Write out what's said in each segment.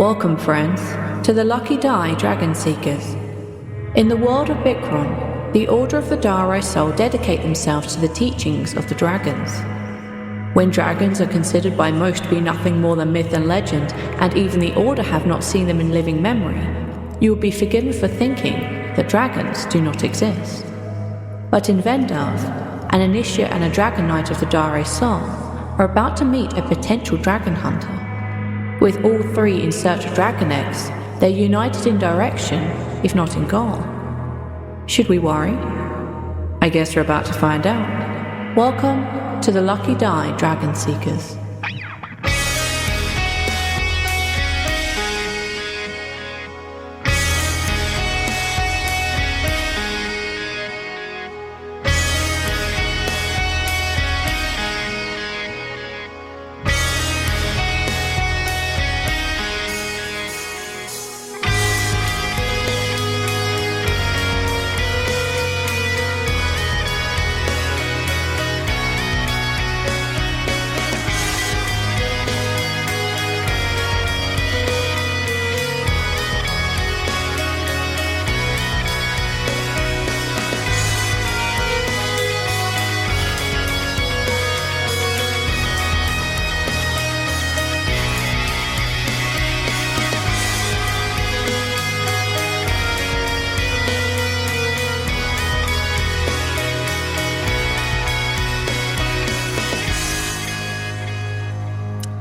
Welcome, friends, to the Lucky Die Dragonseekers. In the world of Bikron, the Order of the Tawree Soul dedicate themselves to the teachings of the dragons. When dragons are considered by most to be nothing more than myth and legend, and even the Order have not seen them in living memory, you will be forgiven for thinking that dragons do not exist. But in Vendav, an initiate and a dragon knight of the Tawree Soul are about to meet a potential dragon hunter. With all three in search of dragon eggs, they're united in direction, if not in goal. Should we worry? I guess we're about to find out. Welcome to the Lucky Die Dragonseekers.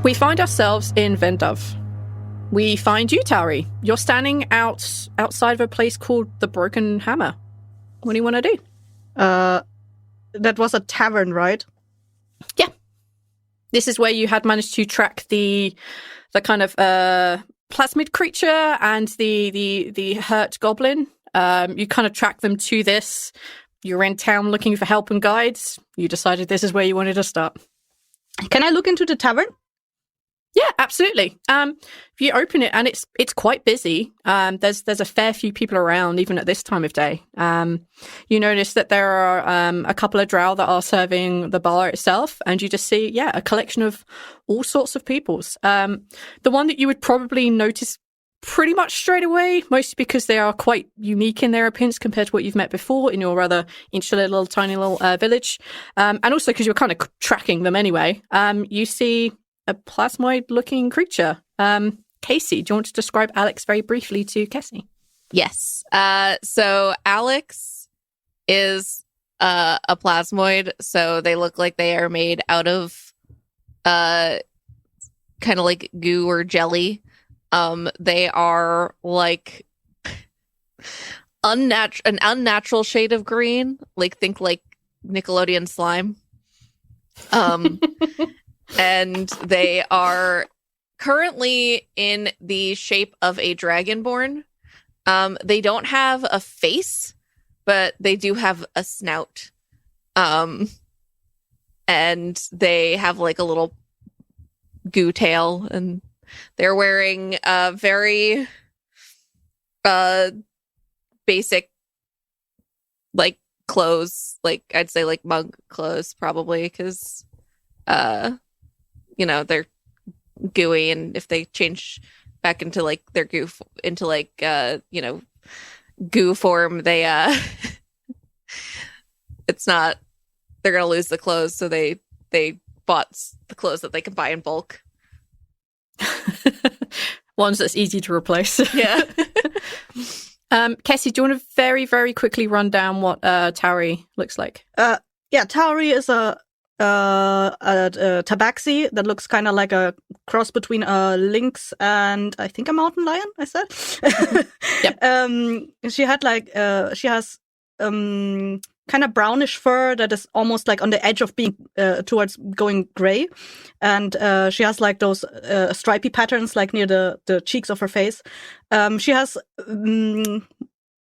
We find ourselves in Vendav. We find you, Tawree. You're standing outside of a place called the Broken Hammer. What do you want to do? That was a tavern, right? Yeah. This is where you had managed to track the kind of plasmid creature and the hurt goblin. You kind of track them to this. You're in town looking for help and guides. You decided this is where you wanted to start. Can I look into the tavern? Yeah, absolutely. If you open it, and it's quite busy. There's a fair few people around, even at this time of day. You notice that there are a couple of drow that are serving the bar itself, and you just see, a collection of all sorts of peoples. The one that you would probably notice pretty much straight away, mostly because they are quite unique in their appearance compared to what you've met before in your rather insular little tiny little village, and also because you're kind of tracking them anyway. You see a plasmoid-looking creature. Casey, do you want to describe Alix very briefly to Cassie? Yes. So Alix is a plasmoid, so they look like they are made out of kind of like goo or jelly. They are like an unnatural shade of green. Think like Nickelodeon slime. And they are currently in the shape of a dragonborn. They don't have a face, but they do have a snout. And they have like a little goo tail, and they're wearing very basic like clothes, like I'd say like monk clothes probably, because they're gooey, and if they change back into like their goo into like goo form, they it's not, they're gonna lose the clothes, so they bought the clothes that they can buy in bulk. Ones that's easy to replace. Yeah. Cassie, do you want to very, very quickly run down what Tawree looks like? Tawree is a tabaxi that looks kind of like a cross between a lynx and I think a mountain lion, I said. Yep. She has kind of brownish fur that is almost like on the edge of being towards going gray, and she has like those stripy patterns like near the cheeks of her face. She has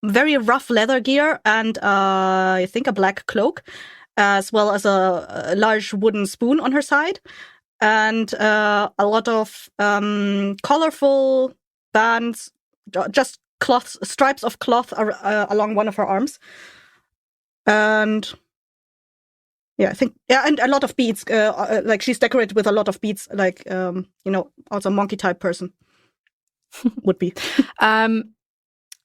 very rough leather gear and I think a black cloak, as well as a large wooden spoon on her side, and a lot of colorful bands, just stripes of cloth along one of her arms. And Yeah, I think, yeah, and a lot of beads. Like she's decorated with a lot of beads. Like, also monkey type person. would be.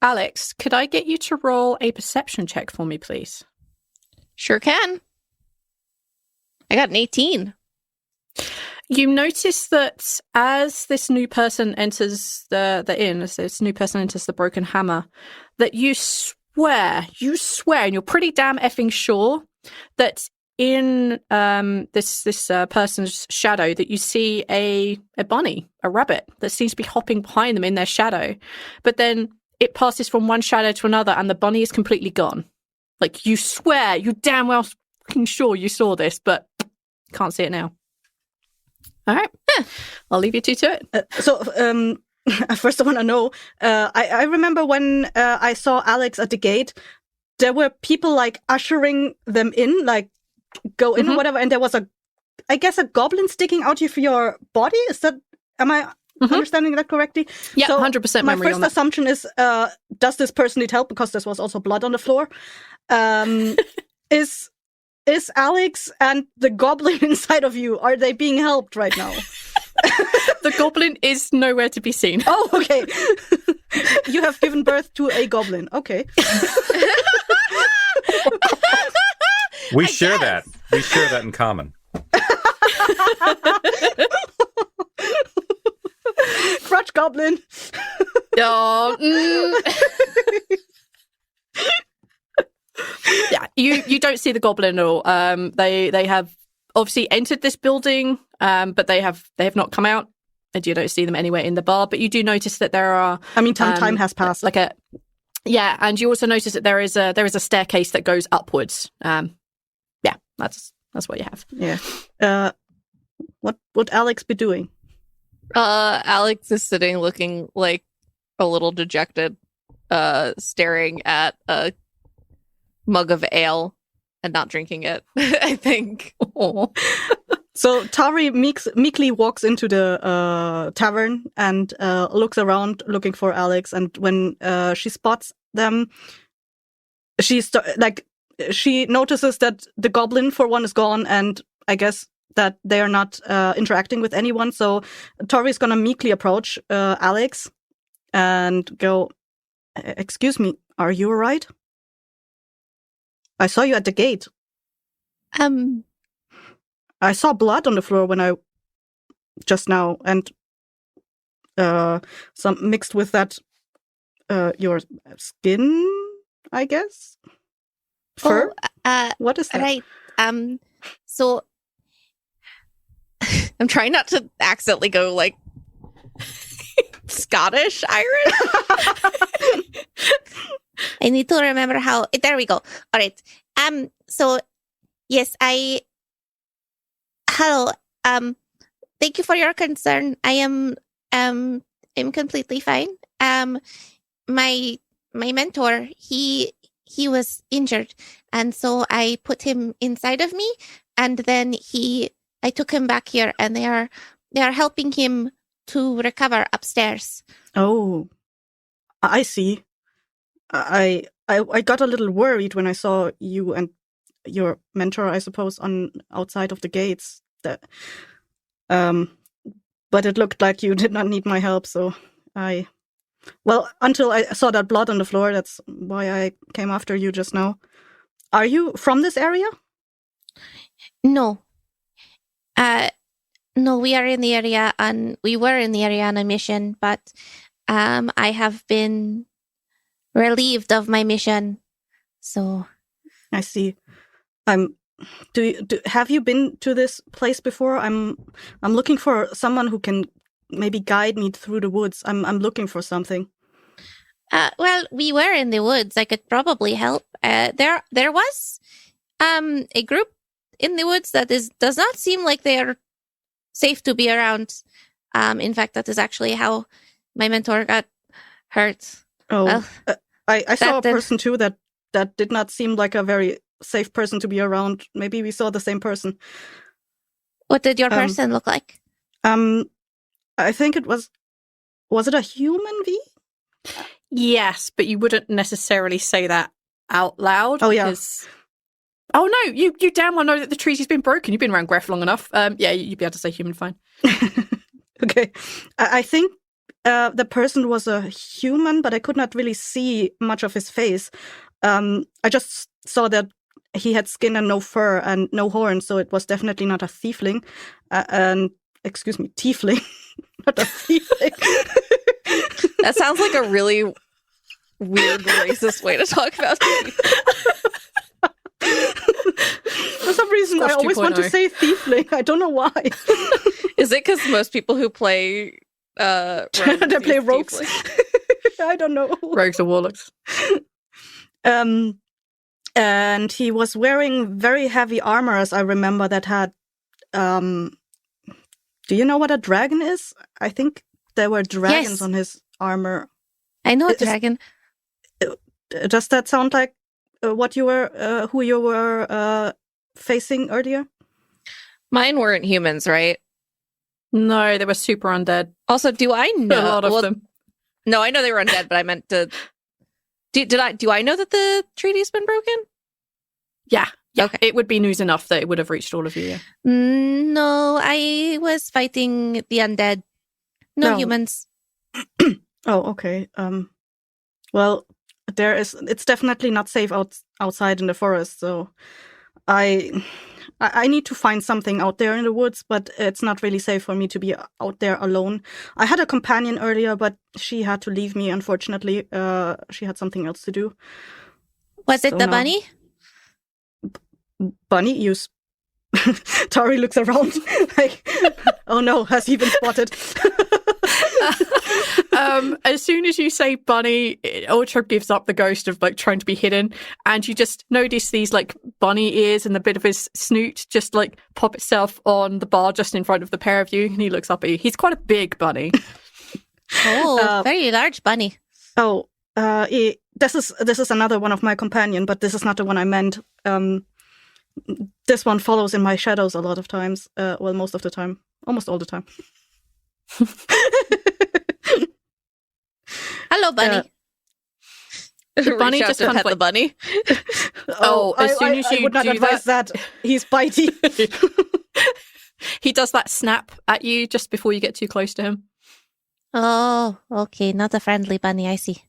Alix, could I get you to roll a perception check for me, please? Sure can. I got an 18. You notice that as this new person enters the inn, as this new person enters the Broken Hammer, that you swear, and you're pretty damn effing sure that in this person's shadow that you see a bunny, a rabbit, that seems to be hopping behind them in their shadow. But then it passes from one shadow to another and the bunny is completely gone. Like, you swear, you damn well fucking sure you saw this, but can't see it now. All right. I'll leave you two to it. First I want to know, I remember when I saw Alix at the gate, there were people like ushering them in, like go in or whatever, and there was I guess a goblin sticking out of your body. Am I understanding that correctly? Yeah, so 100% memory on that. My first assumption is, does this person need help? Because there was also blood on the floor. Is Alix and the goblin inside of you, are they being helped right now? The goblin is nowhere to be seen. Oh, okay. You have given birth to a goblin. Okay. We share that. We share that in common. Crutch goblin. Oh, yeah, you don't see the goblin at all. They have obviously entered this building, but they have not come out, and you don't see them anywhere in the bar. But you do notice that there are. I mean, time has passed. Yeah, and you also notice that there is a staircase that goes upwards. Yeah, that's what you have. Yeah. What would Alix be doing? Alix is sitting, looking like a little dejected, staring at a mug of ale and not drinking it. I think. So Tawree meekly walks into the tavern and looks around, looking for Alix. And when she spots them, she notices that the goblin, for one, is gone, and I guess that they are not interacting with anyone. So Tawree's gonna meekly approach Alix and go, "Excuse me, are you all right? I saw you at the gate. I saw blood on the floor just now, and some mixed with that, your skin, I guess? Fur? What is that?" Right. So I'm trying not to accidentally go like Scottish Irish. I need to remember how. There we go. All right. So yes, hello. Thank you for your concern. I am completely fine. My mentor, he was injured, and so I put him inside of me, and then I took him back here, and they are helping him to recover upstairs. Oh, I see. I got a little worried when I saw you and your mentor, I suppose, on outside of the gates. But it looked like you did not need my help, so until I saw that blood on the floor, that's why I came after you just now. Are you from this area? No. No, we are in the area, and we were in the area on a mission, but I have been relieved of my mission. So I see. Have you been to this place before? I'm looking for someone who can maybe guide me through the woods. I'm looking for something. Well, we were in the woods. I could probably help. There was a group in the woods that does not seem like they are safe to be around. In fact, that is actually how my mentor got hurt. Oh, well, I saw a person too that did not seem like a very safe person to be around. Maybe we saw the same person. What did your person look like? I think it was it a human V? Yes, but you wouldn't necessarily say that out loud. Oh, yeah. Oh, no, you damn well know that the treaty's been broken. You've been around Gref long enough. Yeah, you'd be able to say human fine. Okay. I think the person was a human, but I could not really see much of his face. I just saw that he had skin and no fur and no horns, so it was definitely not a tiefling. Tiefling, not a tiefling. That sounds like a really weird racist way to talk about people. For some reason, Squash I always want to 2.0. say tiefling. I don't know why. Is it because most people who play They play rogues. I don't know. Rogues or warlocks. And he was wearing very heavy armor, as I remember, that had. Do you know what a dragon is? I think there were dragons Yes. on his armor. I know a Is- dragon. Does that sound like what you were, who you were facing earlier? Mine weren't humans, right? No, they were super undead. Also, do I know A lot of them. No, I know they were undead, but I meant to. Do I know that the treaty's been broken? Yeah. Okay. It would be news enough that it would have reached all of you. Yeah. No, I was fighting the undead. No No. humans. Oh, okay. Well, it's definitely not safe outside in the forest, so I need to find something out there in the woods, but it's not really safe for me to be out there alone. I had a companion earlier, but she had to leave me, unfortunately. She had something else to do. Was it So the no. bunny? Bunny, Tawree looks around like, oh no, has he been spotted? As soon as you say bunny, Ultra gives up the ghost of like trying to be hidden, and you just notice these like bunny ears and the bit of his snoot just like pop itself on the bar just in front of the pair of you, and he looks up at you. He's quite a big bunny. Oh, very large bunny. Oh, this is another one of my companion, but this is not the one I meant. This one follows in my shadows a lot of times. Well, most of the time, almost all the time. Hello, bunny. The bunny Reach out just to kind of pet the bunny. As soon as I you would not do advise that. He's bitey. he does that snap at you just before you get too close to him. Oh, okay. Not a friendly bunny. I see.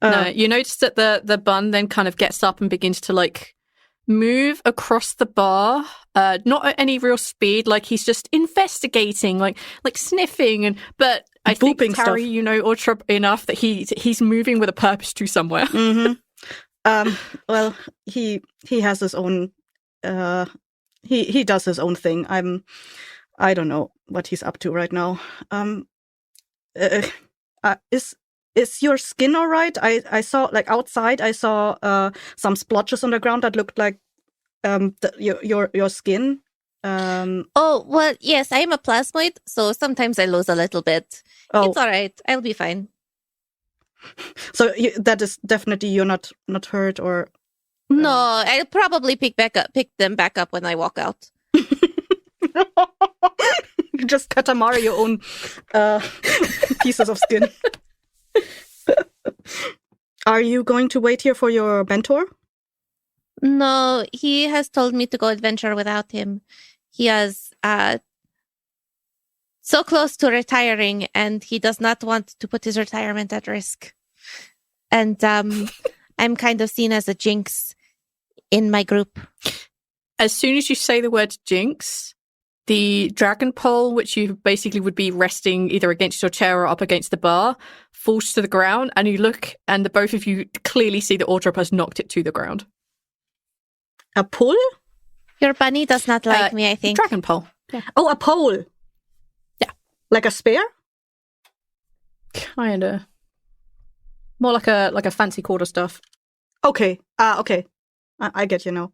No, you notice that the bun then kind of gets up and begins to like move across the bar, not at any real speed, like he's just investigating, like sniffing, but I think Booping Tawree, stuff. you know Ultra enough that he's moving with a purpose to somewhere. Mm-hmm. Well, he has his own. He does his own thing. I don't know what he's up to right now. Is your skin all right? I saw like outside. I saw some splotches on the ground that looked like your skin. Oh, well, yes, I am a plasmoid, so sometimes I lose a little bit. Oh, It's all right. I'll be fine. so that is definitely you're not hurt or. No, I'll probably pick them back up when I walk out. You just Katamari your own pieces of skin. Are you going to wait here for your mentor? No, he has told me to go adventure without him. He is so close to retiring, and he does not want to put his retirement at risk. And I'm kind of seen as a jinx in my group. As soon as you say the word jinx, the dragon pole, which you basically would be resting either against your chair or up against the bar, falls to the ground, and you look, and the both of you clearly see that Audrop has knocked it to the ground. A pole? Your bunny does not like me, I think. Dragon pole. Oh, a pole. Yeah. Like a spear? Kinda. More like a fancy quarter stuff. Okay. Okay. I get you now.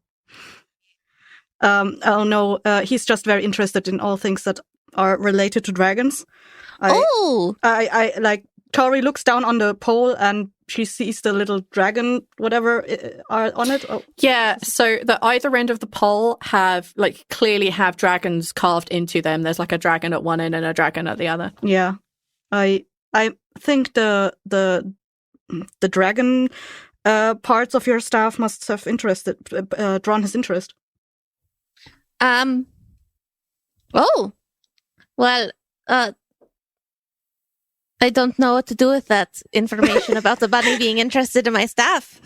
Oh no, he's just very interested in all things that are related to dragons. I like Tawree looks down on the pole and she sees the little dragon, whatever are on it. Oh. Yeah, so the either end of the pole clearly have dragons carved into them. There's like a dragon at one end and a dragon at the other. Yeah, I think the dragon parts of your staff must have drawn his interest. Oh, well, I don't know what to do with that information about the bunny being interested in my staff.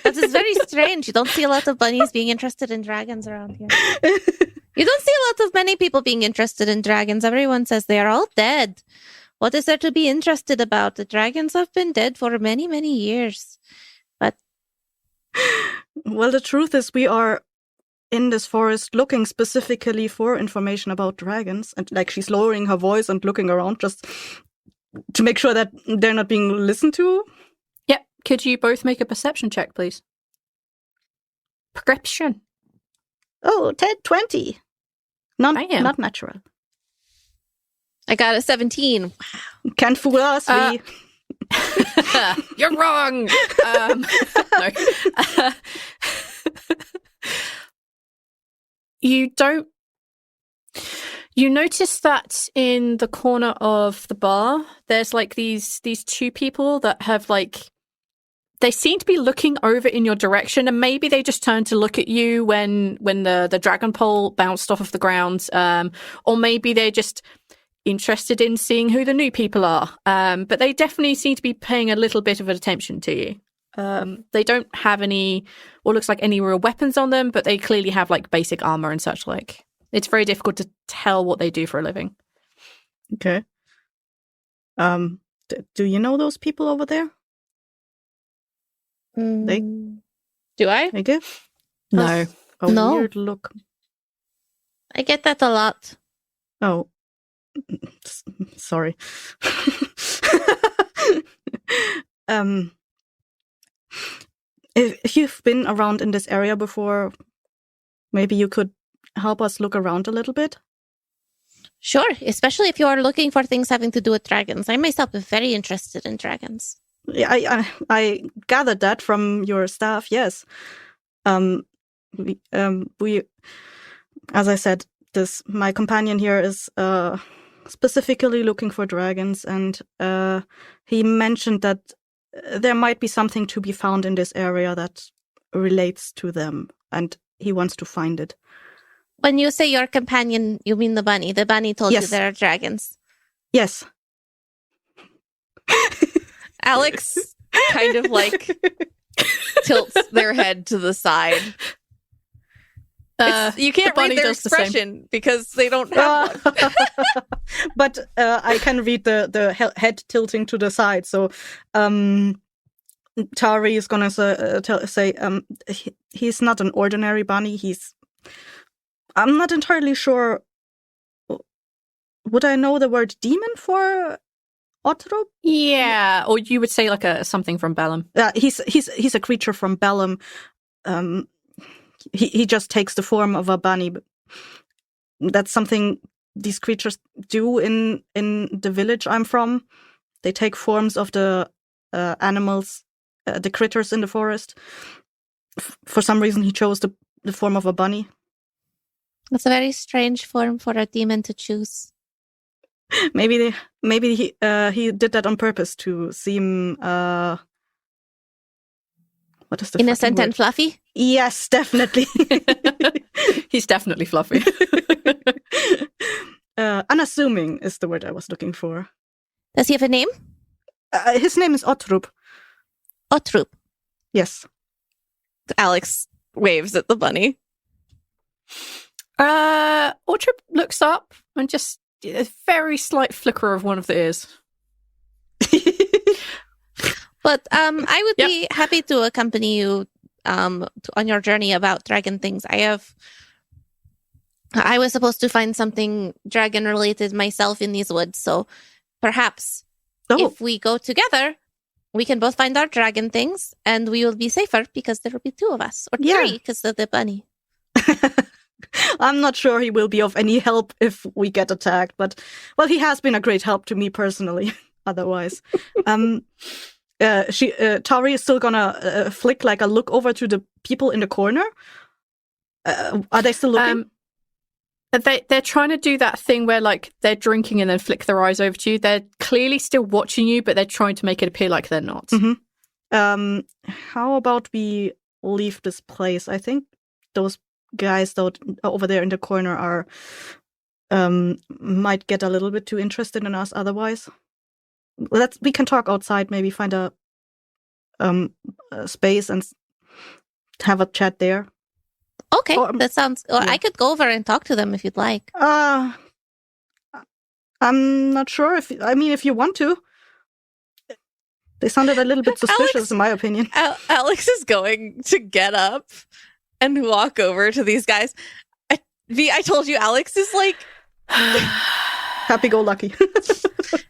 That is very strange. You don't see a lot of bunnies being interested in dragons around here. You don't see a lot of many people being interested in dragons. Everyone says they are all dead. What is there to be interested about? The dragons have been dead for many, many years. But Well, the truth is we are in this forest looking specifically for information about dragons. And like she's lowering her voice and looking around just to make sure that they're not being listened to. Yep. Could you both make a perception check, please? Perception. Oh, 20. Not natural. I got a 17. Can't fool us. You're wrong. No. You don't. You notice that in the corner of the bar, there's like these two people that have like. They seem to be looking over in your direction, and maybe they just turned to look at you when the dragon pole bounced off of the ground, or maybe they're just interested in seeing who the new people are. But they definitely seem to be paying a little bit of attention to you. They don't have any, what looks like any real weapons on them, but they clearly have like basic armor and such like. It's very difficult to tell what they do for a living. Okay. Do you know those people over there? Do I? I guess. No. No. Weird look. I get that a lot. Oh. Sorry. If you've been around in this area before, maybe you could help us look around a little bit? Sure, especially if you are looking for things having to do with dragons. I myself am very interested in dragons. Yeah, I gathered that from your staff, yes. We, as I said, my companion here is specifically looking for dragons, and he mentioned that there might be something to be found in this area that relates to them, and he wants to find it. When you say your companion, you mean the bunny. The bunny told you there are dragons. Yes. Alix kind of like tilts their head to the side. You can't read their expression because they don't have one. But I can read the head tilting to the side. So Tawree is going to say he's not an ordinary bunny. I'm not entirely sure. Would I know the word demon for Otrop? Yeah, or you would say like something from Bellum. He's a creature from Bellum. He just takes the form of a bunny. That's something these creatures do in the village I'm from. They take forms of the animals, the critters in the forest. For some reason, he chose the form of a bunny. That's a very strange form for a demon to choose. Maybe he did that on purpose to seem what is the innocent and fluffy? Yes, definitely. He's definitely fluffy. Unassuming is the word I was looking for. Does he have a name? His name is Otrop. Otrop. Yes. Alix waves at the bunny. Otrop looks up and just a very slight flicker of one of the ears. But I would be happy to accompany you on your journey about dragon things. I was supposed to find something dragon related myself in these woods, so perhaps if we go together, we can both find our dragon things, and we will be safer because there will be two of us, or three because of the bunny. I'm not sure he will be of any help if we get attacked, but well, he has been a great help to me personally. Otherwise, Tawree is still gonna flick like a look over to the people in the corner. Are they still looking? They're trying to do that thing where like they're drinking and then flick their eyes over to you. They're clearly still watching you, but they're trying to make it appear like they're not. Mm-hmm. How about we leave this place? I think those guys over there in the corner are might get a little bit too interested in us otherwise. we can talk outside. Maybe find a space and have a chat there. Okay, that sounds. Or yeah. I could go over and talk to them if you'd like. I'm not sure if you want to. They sounded a little bit suspicious, in my opinion. Alix is going to get up and walk over to these guys. I told you, Alix is like happy-go-lucky.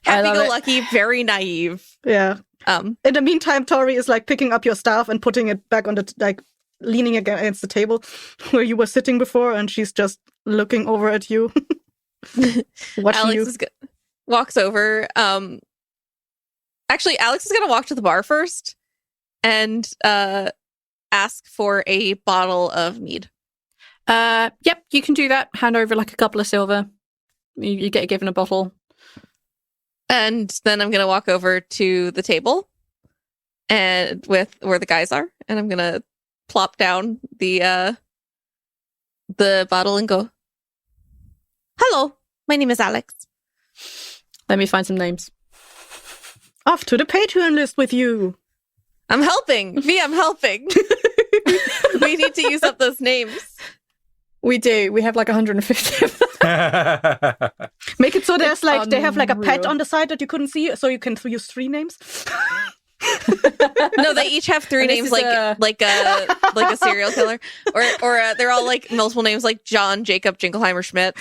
Happy-go-lucky, very naive. Yeah. In the meantime, Tawree is like picking up your staff and putting it back on the leaning against the table where you were sitting before, and she's just looking over at you. Alix walks over. Actually, Alix is going to walk to the bar first and ask for a bottle of mead. Yep, you can do that. Hand over like a couple of silver. You get given a bottle. And then I'm going to walk over to the table and with where the guys are, and I'm going to plop down the bottle and go, "Hello, my name is Alix." Let me find some names. Off to the Patreon list with you. I'm helping. I'm helping. We need to use up those names. We do. We have like 150 of them. Make it so there's like they have like a pet on the side that you couldn't see, so you can use 3 names. No, they each have 3 names, like a serial killer, or they're all like multiple names, like John, Jacob, Jingleheimer, Schmidt.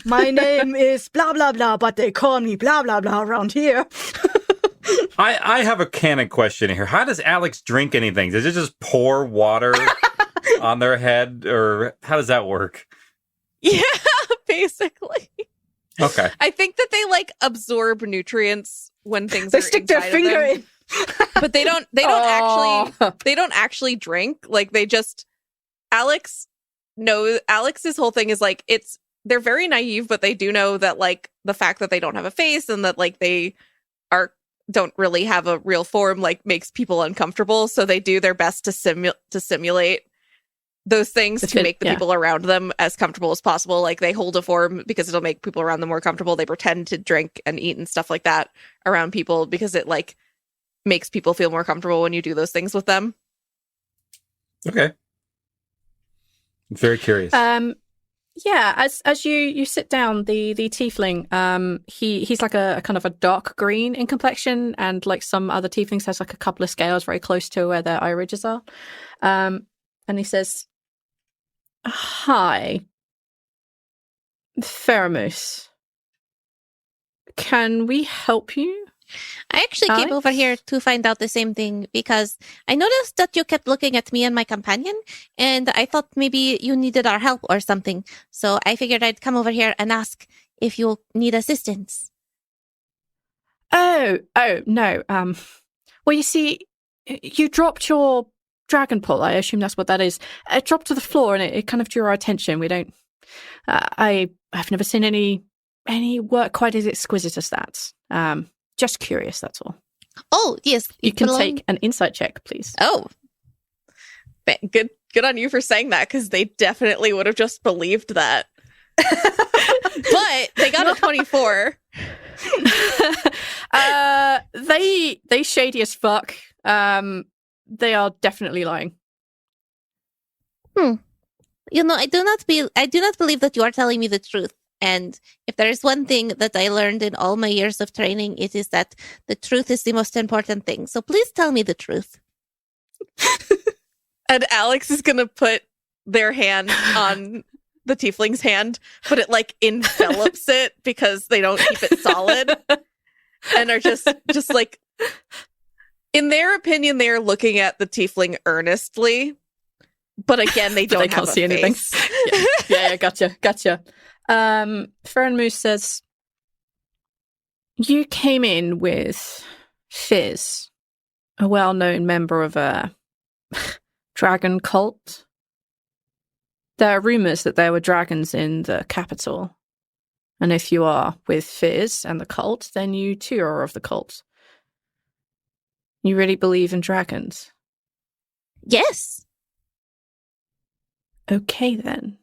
My name is blah blah blah, but they call me blah blah blah around here. I have a canon question here. How does Alix drink anything? Does it just pour water on their head, or how does that work? Yeah, basically. Okay. I think that they like absorb nutrients when things they are stick their finger in. But they don't actually drink. Like they just Alix's whole thing is like they're very naive, but they do know that like the fact that they don't have a face and that like they don't really have a real form like makes people uncomfortable, so they do their best to simulate those things to make the people around them as comfortable as possible. Like they hold a form because it'll make people around them more comfortable. They pretend to drink and eat and stuff like that around people because it like makes people feel more comfortable when you do those things with them. Okay. I'm very curious. Yeah, as you sit down, the tiefling, he's like a kind of a dark green in complexion, and like some other tieflings has like a couple of scales very close to where their eye ridges are. And he says, "Hi, Feramus. Can we help you?" I actually came over here to find out the same thing because I noticed that you kept looking at me and my companion, and I thought maybe you needed our help or something. So I figured I'd come over here and ask if you need assistance. Oh, no. Well, you see, you dropped your dragon pull. I assume that's what that is. It dropped to the floor, and it kind of drew our attention. We don't. I've never seen any work quite as exquisite as that. Just curious, that's all. Oh, yes. You can take an insight check, please. Oh. Good on you for saying that, because they definitely would have just believed that. But they got a 24. They shady as fuck. They are definitely lying. You know, I do not believe that you are telling me the truth. And if there is one thing that I learned in all my years of training, it is that the truth is the most important thing. So please tell me the truth. And Alix is going to put their hand on the tiefling's hand, but it like envelops it because they don't keep it solid. And are just like, in their opinion, they are looking at the tiefling earnestly. But again, they don't can't see anything. Yeah, gotcha. Feramus says, "You came in with Fizz, a well-known member of a dragon cult. There are rumors that there were dragons in the capital. And if you are with Fizz and the cult, then you too are of the cult. You really believe in dragons?" Yes. Okay, then.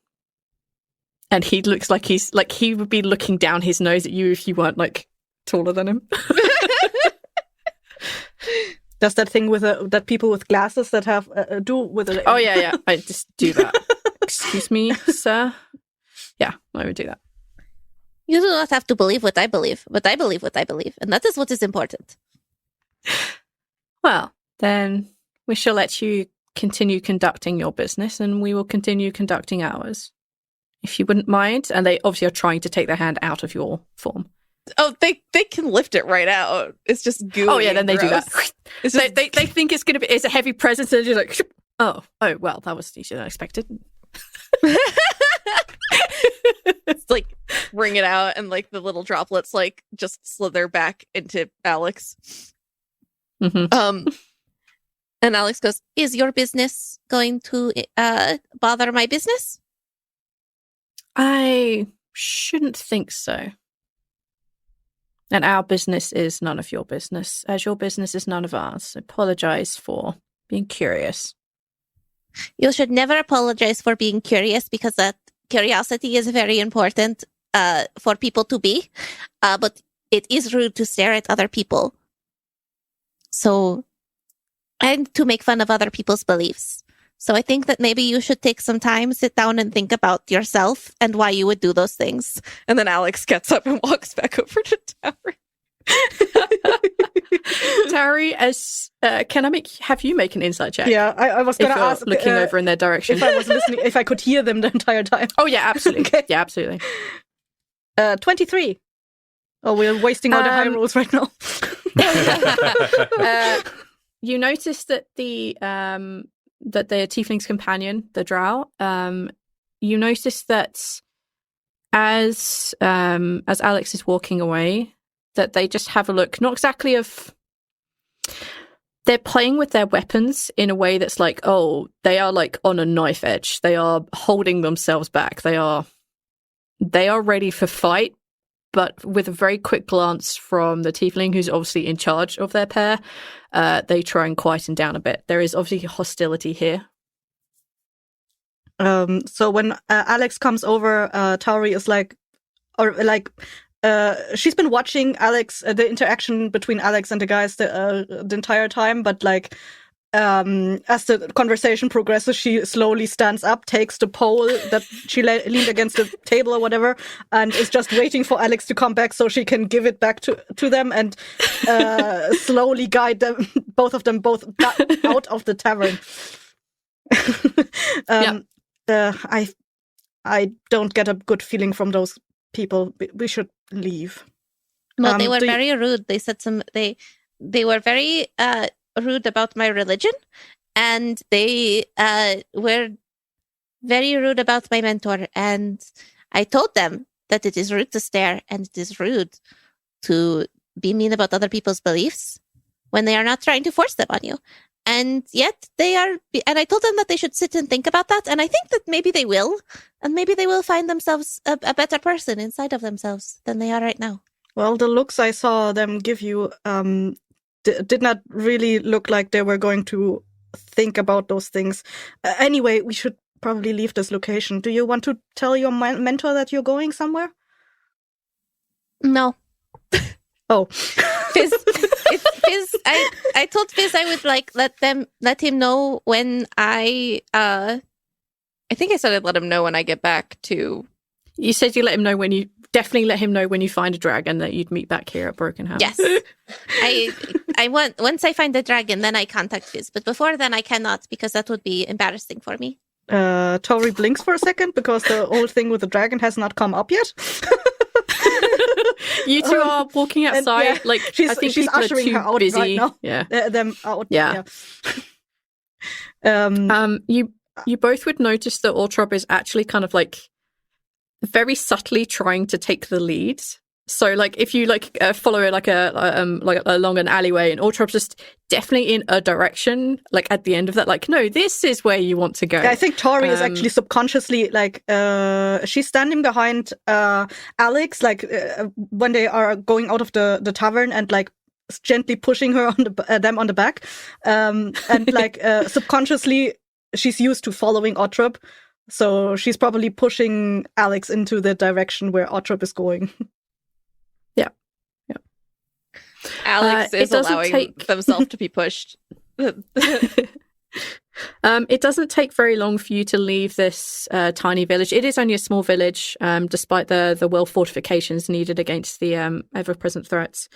And he looks like he would be looking down his nose at you if you weren't like taller than him. Does that thing with that people with glasses that have do with it? Oh yeah. I just do that. Excuse me, sir. Yeah, I would do that. You do not have to believe what I believe, but I believe what I believe, and that is what is important. Well, then we shall let you continue conducting your business, and we will continue conducting ours, if you wouldn't mind. And they obviously are trying to take their hand out of your form. Oh, they can lift it right out. It's just gooey. Oh yeah, then they do that. It's So just, they think it's a heavy presence, and they're just like, oh well, that was easier than expected. it's like wring it out, and like the little droplets like just slither back into Alix. Mm-hmm. And Alix goes, "Is your business going to bother my business?" I shouldn't think so. And our business is none of your business, as your business is none of ours. I apologize for being curious. You should never apologize for being curious, because that curiosity is very important for people to be. But it is rude to stare at other people. So, and to make fun of other people's beliefs. So I think that maybe you should take some time, sit down and think about yourself and why you would do those things. And then Alix gets up and walks back over to Tawree. Tawree, can I have you make an insight check? Yeah, I was going to ask. Looking over in their direction. If I was listening, if I could hear them the entire time. Oh, yeah, absolutely. Okay. Yeah, absolutely. 23. Oh, we're wasting all the high rolls right now. You notice that the tiefling's companion, the drow, you notice that as Alix is walking away, that they just have a look, not exactly of... They're playing with their weapons in a way that's like, oh, they are like on a knife edge. They are holding themselves back. They are ready for fight, but with a very quick glance from the tiefling, who's obviously in charge of their pair, they try and quieten down a bit. There is obviously hostility here. So when Alix comes over, Tawree is she's been watching Alix, the interaction between Alix and the guys the entire time, but like as the conversation progresses, she slowly stands up, takes the pole that she leaned against the table or whatever, and is just waiting for Alix to come back so she can give it back to them and slowly guide them, both of them, out of the tavern. I don't get a good feeling from those people. We should leave. No, they were very rude. They said they were very rude about my religion, and they were very rude about my mentor. And I told them that it is rude to stare, and it is rude to be mean about other people's beliefs when they are not trying to force them on you. And yet they are, and I told them that they should sit and think about that. And I think that maybe they will, and maybe they will find themselves a better person inside of themselves than they are right now. Well, the looks I saw them give you did not really look like they were going to think about those things. Anyway, we should probably leave this location. Do you want to tell your mentor that you're going somewhere? No. Oh. Fizz, I told Fizz I would let him know when I think I said I'd let him know when I get back to... You said you let him know definitely let him know when you find a dragon that you'd meet back here at Broken House. Yes. I want, once I find the dragon, then I contact Fizz. But before then I cannot, because that would be embarrassing for me. Tawree blinks for a second because the whole thing with the dragon has not come up yet. You two are walking outside. And, like she's, I think she's people ushering are too her out busy. right now. Yeah. Them out. Yeah. You both would notice that Ortrop is actually kind of like very subtly trying to take the lead. So like if you follow it like along an alleyway, and Ortrop's just definitely in a direction, like at the end of that, like, no, this is where you want to go. I think Tawree is actually subconsciously like she's standing behind Alix, like when they are going out of the tavern, and like gently pushing her on them on the back, and like subconsciously she's used to following Ortrop, so she's probably pushing Alix into the direction where Ortrop is going. Alix It is doesn't allowing take- themselves to be pushed. It doesn't take very long for you to leave this tiny village. It is only a small village, despite the well fortifications needed against the ever-present threats.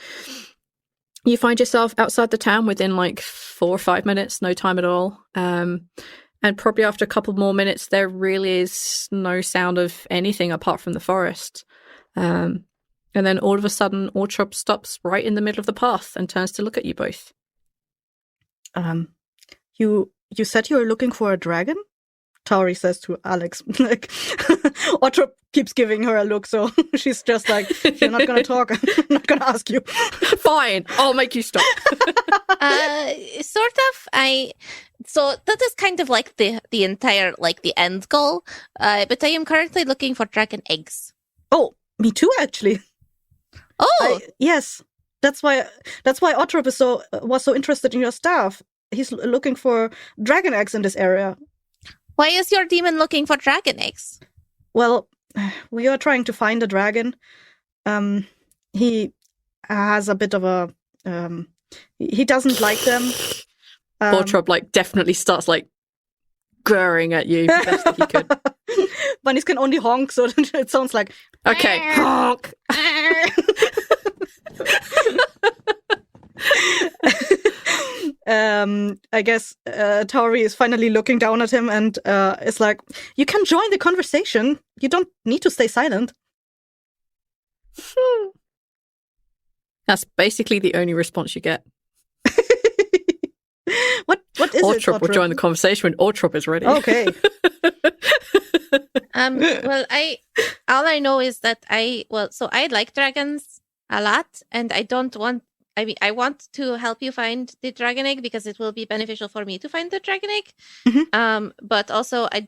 You find yourself outside the town within like 4 or 5 minutes, no time at all. And probably after a couple more minutes, there really is no sound of anything apart from the forest. And then all of a sudden, Ortrop stops right in the middle of the path and turns to look at you both. You said you were looking for a dragon? Tawree says to Alix. Like, Ortrop keeps giving her a look, so she's just like, you're not going to talk. I'm not going to ask you. Fine, I'll make you stop. Sort of. So that is kind of like the entire, like the end goal. But I am currently looking for dragon eggs. Oh, me too, actually. Oh, Yes. That's why Ortrop was so interested in your staff. He's looking for dragon eggs in this area. why is your demon looking for dragon eggs? Well, we are trying to find a dragon. He has a bit of a he doesn't like them. Ortrop like definitely starts like growling at you the best that he could. Bunnies can only honk, so it sounds like Okay, honk. I guess Tawree is finally looking down at him and is like, you can join the conversation. You don't need to stay silent. That's basically the only response you get. What is it? Ortrop will join the conversation when Ortrop is ready. Okay. Well, all I know is that I like dragons a lot, and I want to help you find the dragon egg because it will be beneficial for me to find the dragon egg. Mhm. But also I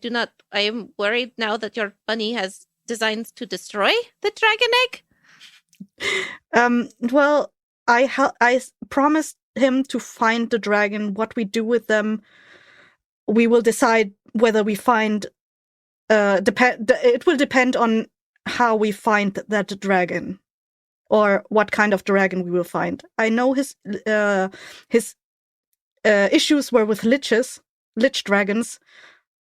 am worried now that your bunny has designs to destroy the dragon egg. Well, I promised him to find the dragon. What we do with them, we will decide whether we find. It will depend on how we find that dragon, or what kind of dragon we will find. I know his issues were with lich dragons,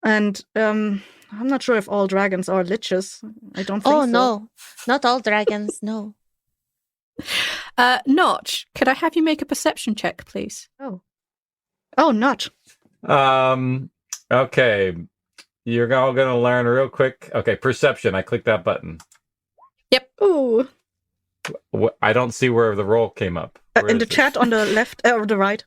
and I'm not sure if all dragons are liches. I don't think so. Oh no, not all dragons. No. Notch, could I have you make a perception check, please? Oh, Notch. Okay. You're all going to learn real quick. Okay, perception. I clicked that button. Ooh. I don't see where the roll came up. Where In is the it? chat on the left or the right.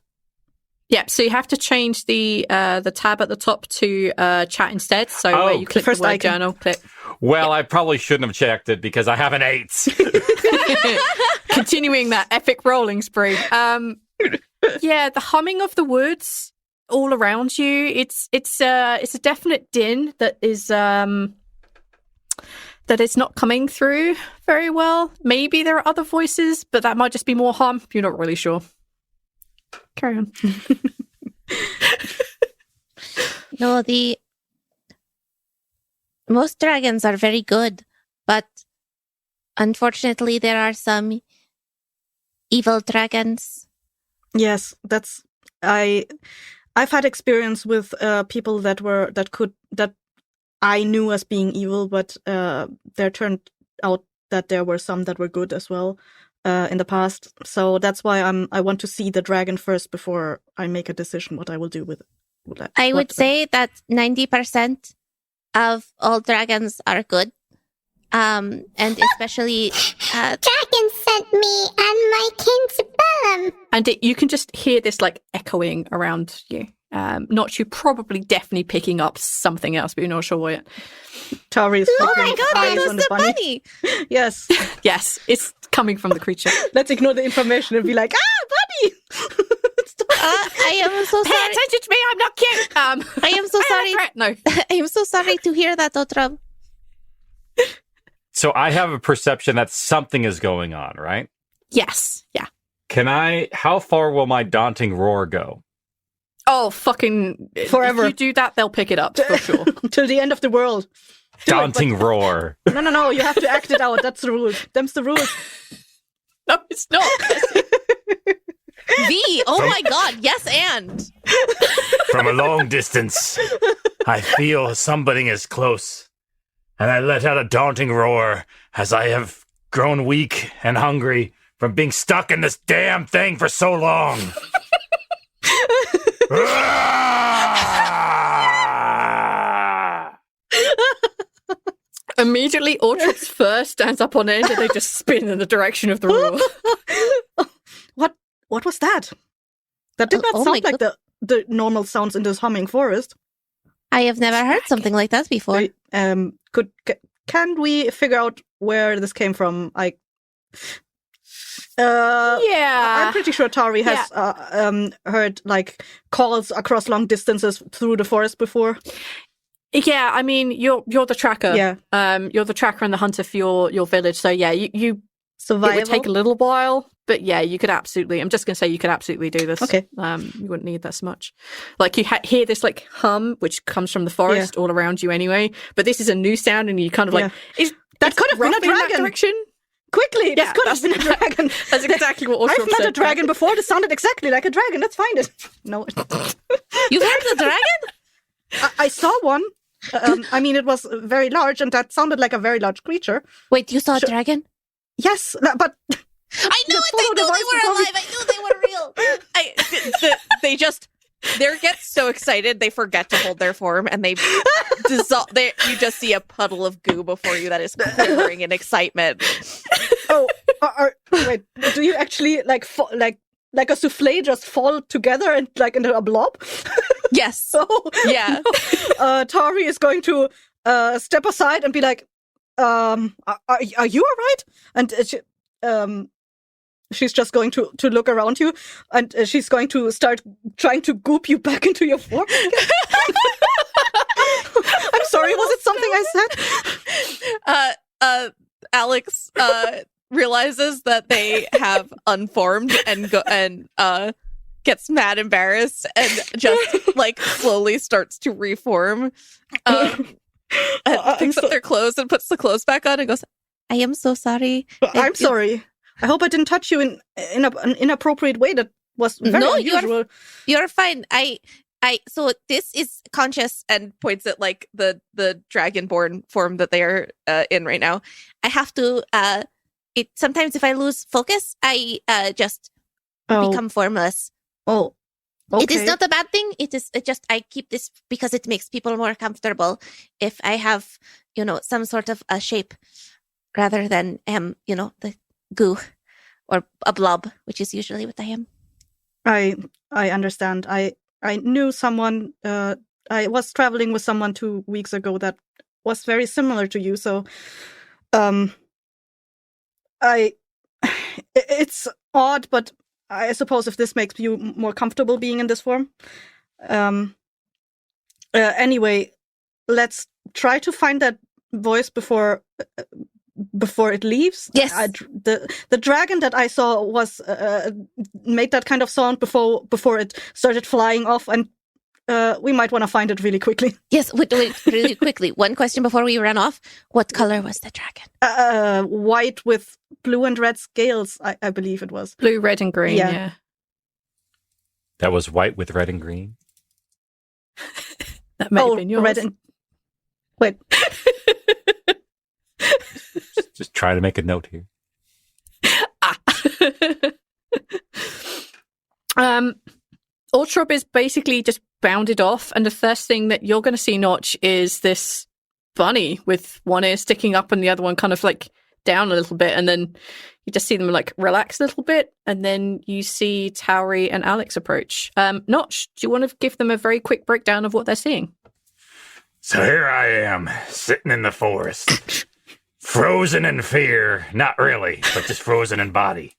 Yeah, so you have to change the tab at the top to chat instead. So where you click the first word icon. journal, click. Well, I probably shouldn't have checked it because I have an 8. Continuing that epic rolling spree. Yeah, the humming of the woods all around you. It's a definite din that is not coming through very well. Maybe there are other voices, but that might just be more hum. You're not really sure. Carry on. No, most dragons are very good, but unfortunately there are some evil dragons. Yes, I've had experience with people that I knew as being evil, but there turned out that there were some that were good as well in the past. So that's why I want to see the dragon first before I make a decision what I will do with it. I would say that 90% of all dragons are good. And especially Dragon sent me and my kin to Bellum. And you can just hear this like echoing around you. Not you, probably definitely picking up something else, but you're not sure what. Tawree is oh my flicking god, that eyes was on the bunny. bunny. Yes. Yes, it's coming from the creature. Let's ignore the information and be like, bunny! Stop. I am so Pay sorry. attention to me, I'm not cute. I am so sorry. No. I am so sorry to hear that, Otrab. So I have a perception that something is going on, right? Yes. Yeah. How far will my daunting roar go? Oh, fucking Forever. If you do that, they'll pick it up for sure. Till the end of the world. Daunting roar. No, you have to act it out. That's the rule. Them's the rules. No, it's not. me! Oh my god, yes and! From a long distance, I feel somebody is close, and I let out a daunting roar as I have grown weak and hungry from being stuck in this damn thing for so long. Immediately, Ortrop's fur stands up on end and they just spin in the direction of the roar. What was that? That did not Oh sound my like the normal sounds in this humming forest. I have never heard something like that before. Can we figure out where this came from? Yeah. I'm pretty sure Tawree has heard like calls across long distances through the forest before. Yeah, I mean, you're the tracker. Yeah. You're the tracker and the hunter for your village. So yeah, you Survival. it would take a little while, but yeah, you could absolutely. I'm just gonna say you could absolutely do this. Okay. You wouldn't need that so much. Like you hear this like hum, which comes from the forest all around you anyway. But this is a new sound, and you kind of like that could have been a roughly in that dragon. direction. Quickly, this could have been a dragon. That's exactly what Ortrop I've met said. a dragon before. This sounded exactly like a dragon. Let's find it. No, You've heard the dragon? I saw one. I mean, it was very large, and that sounded like a very large creature. Wait, you saw a dragon? Yes, but I knew it! I knew they were alive! I knew they were real! They get so excited they forget to hold their form, and they dissolve. You just see a puddle of goo before you that is quivering in excitement. Wait, do you actually like a souffle just fall together and like into a blob? Yes. Yeah. Tawree is going to step aside and be like, are you all right? And she's just going to look around you, and she's going to start trying to goop you back into your form. I'm sorry, was it something I said? Alix realizes that they have unformed and gets mad, embarrassed, and just like slowly starts to reform. And picks up their clothes and puts the clothes back on and goes, "I am so sorry. I'm sorry. I hope I didn't touch you in an inappropriate way. That was very unusual. You're fine. So this is conscious," and points at like the dragonborn form that they are in right now. I have to. Sometimes if I lose focus, I just become formless. Oh. Okay. It is not a bad thing. It just I keep this because it makes people more comfortable if I have, some sort of a shape rather than the goo or a blob, which is usually what I am. I understand. I knew someone. I was traveling with someone 2 weeks ago that was very similar to you. So, it's odd, but I suppose if this makes you more comfortable being in this form. Anyway, let's try to find that voice before it leaves. Yes. The dragon that I saw was made that kind of sound before it started flying off, and we might want to find it really quickly. Yes, wait, really quickly. One question before we run off. What color was the dragon? White with blue and red scales, I believe it was. Blue, red, and green, yeah. That was white with red and green? That may have been yours. Red and... Wait. Just try to make a note here. Ortrop is basically just bounded off, and the first thing that you're going to see, Notch, is this bunny with one ear sticking up and the other one kind of like down a little bit, and then you just see them like relax a little bit, and then you see Tawree and Alix approach. Notch, do you want to give them a very quick breakdown of what they're seeing? So here I am, sitting in the forest, frozen in fear. Not really, but just frozen in body.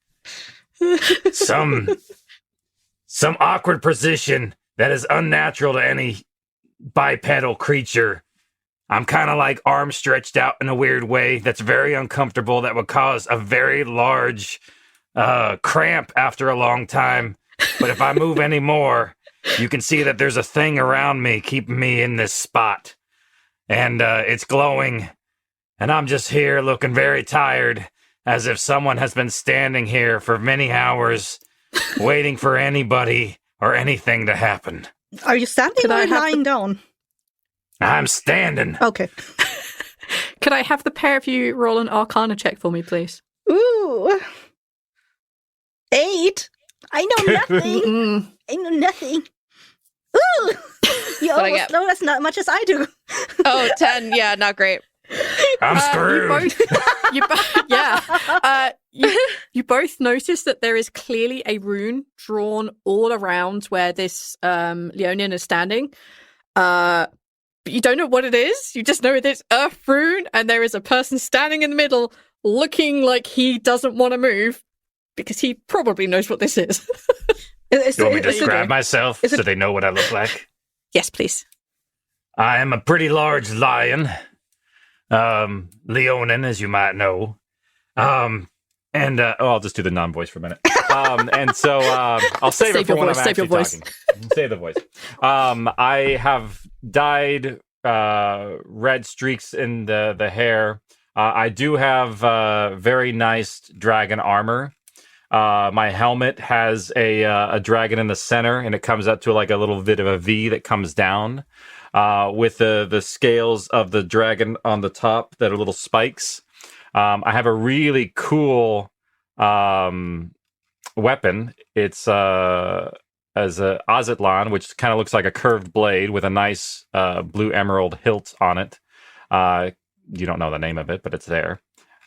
Some awkward position that is unnatural to any bipedal creature. I'm kind of like arms stretched out in a weird way that's very uncomfortable, that would cause a very large cramp after a long time. But if I move any more, you can see that there's a thing around me keeping me in this spot. And it's glowing. And I'm just here looking very tired, as if someone has been standing here for many hours waiting for anybody or anything to happen. Are you standing Could or I have lying down? I'm standing. Okay. Could I have the pair of you roll an Arcana check for me, please? Ooh. 8. I know nothing. Mm. I know nothing. Ooh. You What I almost get? know as not much as I do. Oh, 10. Yeah, not great. I'm screwed. You both notice that there is clearly a rune drawn all around where this Leonian is standing. But you don't know what it is. You just know it is a rune, and there is a person standing in the middle looking like he doesn't want to move because he probably knows what this is. You want me to describe myself is it- so they know what I look like? Yes, please. I am a pretty large lion. Leonin, as you might know. I'll just do the non-voice for a minute. And so I'll save it for when I'm actually talking. Save the voice. I have dyed red streaks in the hair. I do have very nice dragon armor. My helmet has a dragon in the center, and it comes up to like a little bit of a V that comes down. With the scales of the dragon on the top that are little spikes. I have a really cool weapon. It's as a Azatlan, which kind of looks like a curved blade with a nice blue emerald hilt on it. You don't know the name of it, but it's there.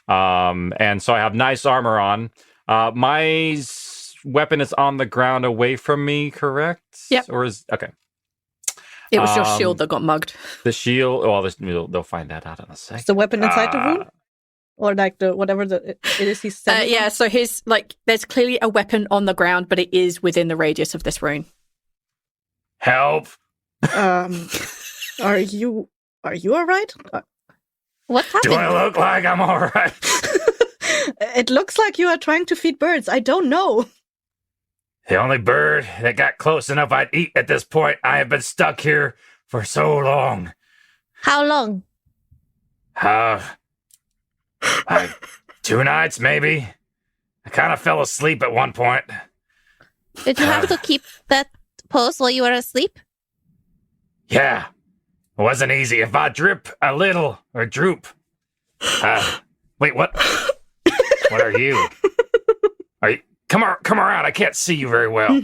And so I have nice armor on. My weapon is on the ground away from me, correct? Yep. Or is okay. It was your shield that got mugged. The shield. Well, they'll find that out in a second. Is the weapon inside the room? Or like the whatever it is he's standing Yeah, so his there's clearly a weapon on the ground, but it is within the radius of this rune. Help! on? Are you all right? What happened? Do I look like I'm all right? It looks like you are trying to feed birds. I don't know. The only bird that got close enough I'd eat at this point. I have been stuck here for so long. How long? 2 nights, maybe. I kind of fell asleep at one point. Did you have to keep that pose while you were asleep? Yeah, it wasn't easy. If I drip a little or droop. Wait, what? What are you? Are you? Come around. I can't see you very well.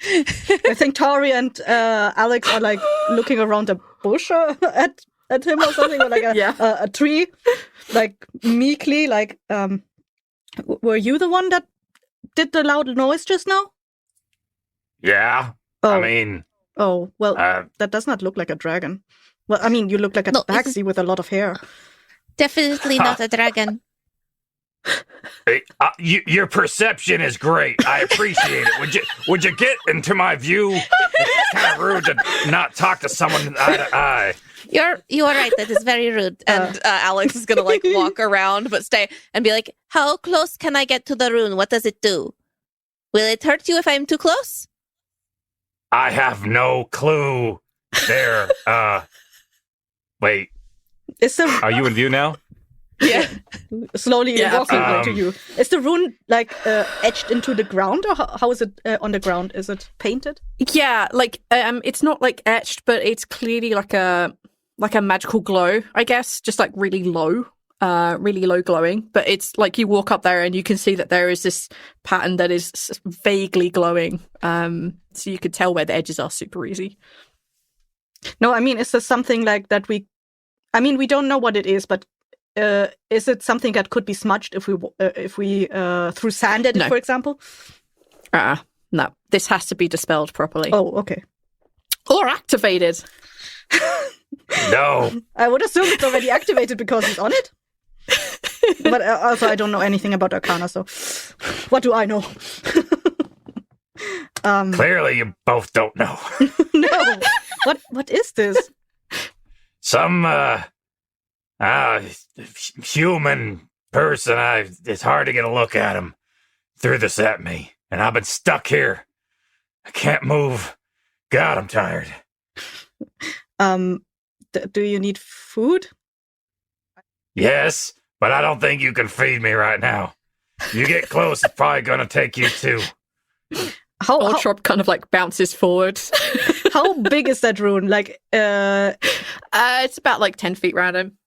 I think Tawree and Alix are like looking around a bush at him or something, or like a tree, like meekly. Like, were you the one that did the loud noise just now? Yeah. Oh. I mean, Oh, well, that does not look like a dragon. Well, I mean, you look like a tabaxi with a lot of hair. Definitely not a dragon. your perception is great. I appreciate it. Would you get into my view? It's kind of rude to not talk to someone eye to eye. You are right. That is very rude. And Alix is gonna like walk around, but stay and be like, "How close can I get to the rune? What does it do? Will it hurt you if I'm too close?" I have no clue. There. Wait. Are you in view now? Yeah. Slowly walking absolutely. to you. Is the rune like etched into the ground, or how is it on the ground? Is it painted? Yeah, it's not like etched, but it's clearly like a magical glow, I guess, just like really low glowing. But it's like you walk up there and you can see that there is this pattern that is vaguely glowing. So you could tell where the edges are super easy. No, I mean, is there something like that we don't know what it is, but is it something that could be smudged if we threw sand at it, for example? No. This has to be dispelled properly. Oh, okay. Or activated. No. I would assume it's already activated because it's on it. But also, I don't know anything about Arcana, so what do I know? Clearly, you both don't know. No. What is this? Some human person. It's hard to get a look at him. Threw this at me, and I've been stuck here. I can't move. God, I'm tired. Do you need food? Yes, but I don't think you can feed me right now. You get close, it's probably gonna take you too. How Ortrop kind of like bounces forward. how big is that rune? Like, It's about like 10 feet round him.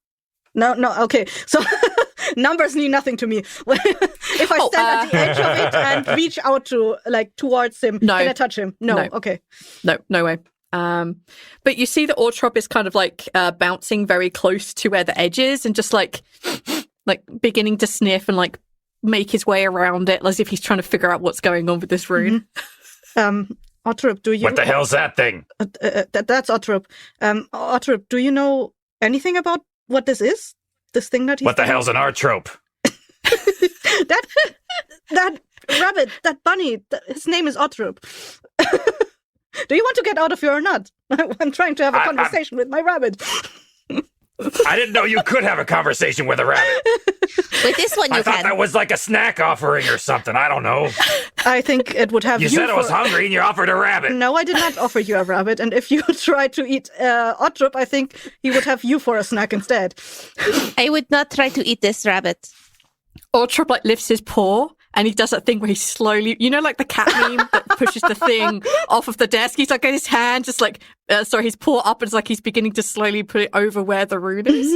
No, okay. So numbers mean nothing to me. If I stand at the edge of it and reach out towards him, No. can I touch him? No. No. Okay. No way. But you see that Ortrop is kind of like bouncing very close to where the edge is and just like beginning to sniff and like make his way around it as if he's trying to figure out what's going on with this rune. Ottrup, do you... What the hell's that thing? That's Ottrup. Ottrup, do you know anything about what this is? This thing that he's... What the hell's an artrope? that rabbit, that bunny, his name is Ottrup. Do you want to get out of here or not? I'm trying to have a conversation with my rabbit. I didn't know you could have a conversation with a rabbit. With this one, you I thought can. that was like a snack offering or something. I don't know. I think it would have You said I was hungry and you offered a rabbit. No, I did not offer you a rabbit. And if you try to eat Ottrup, I think he would have you for a snack instead. I would not try to eat this rabbit. Ortrop like lifts his paw and he does that thing where he slowly, you know, like the cat meme that pushes the thing off of the desk. He's like got his hand just like, his paw up and it's like he's beginning to slowly put it over where the rune is.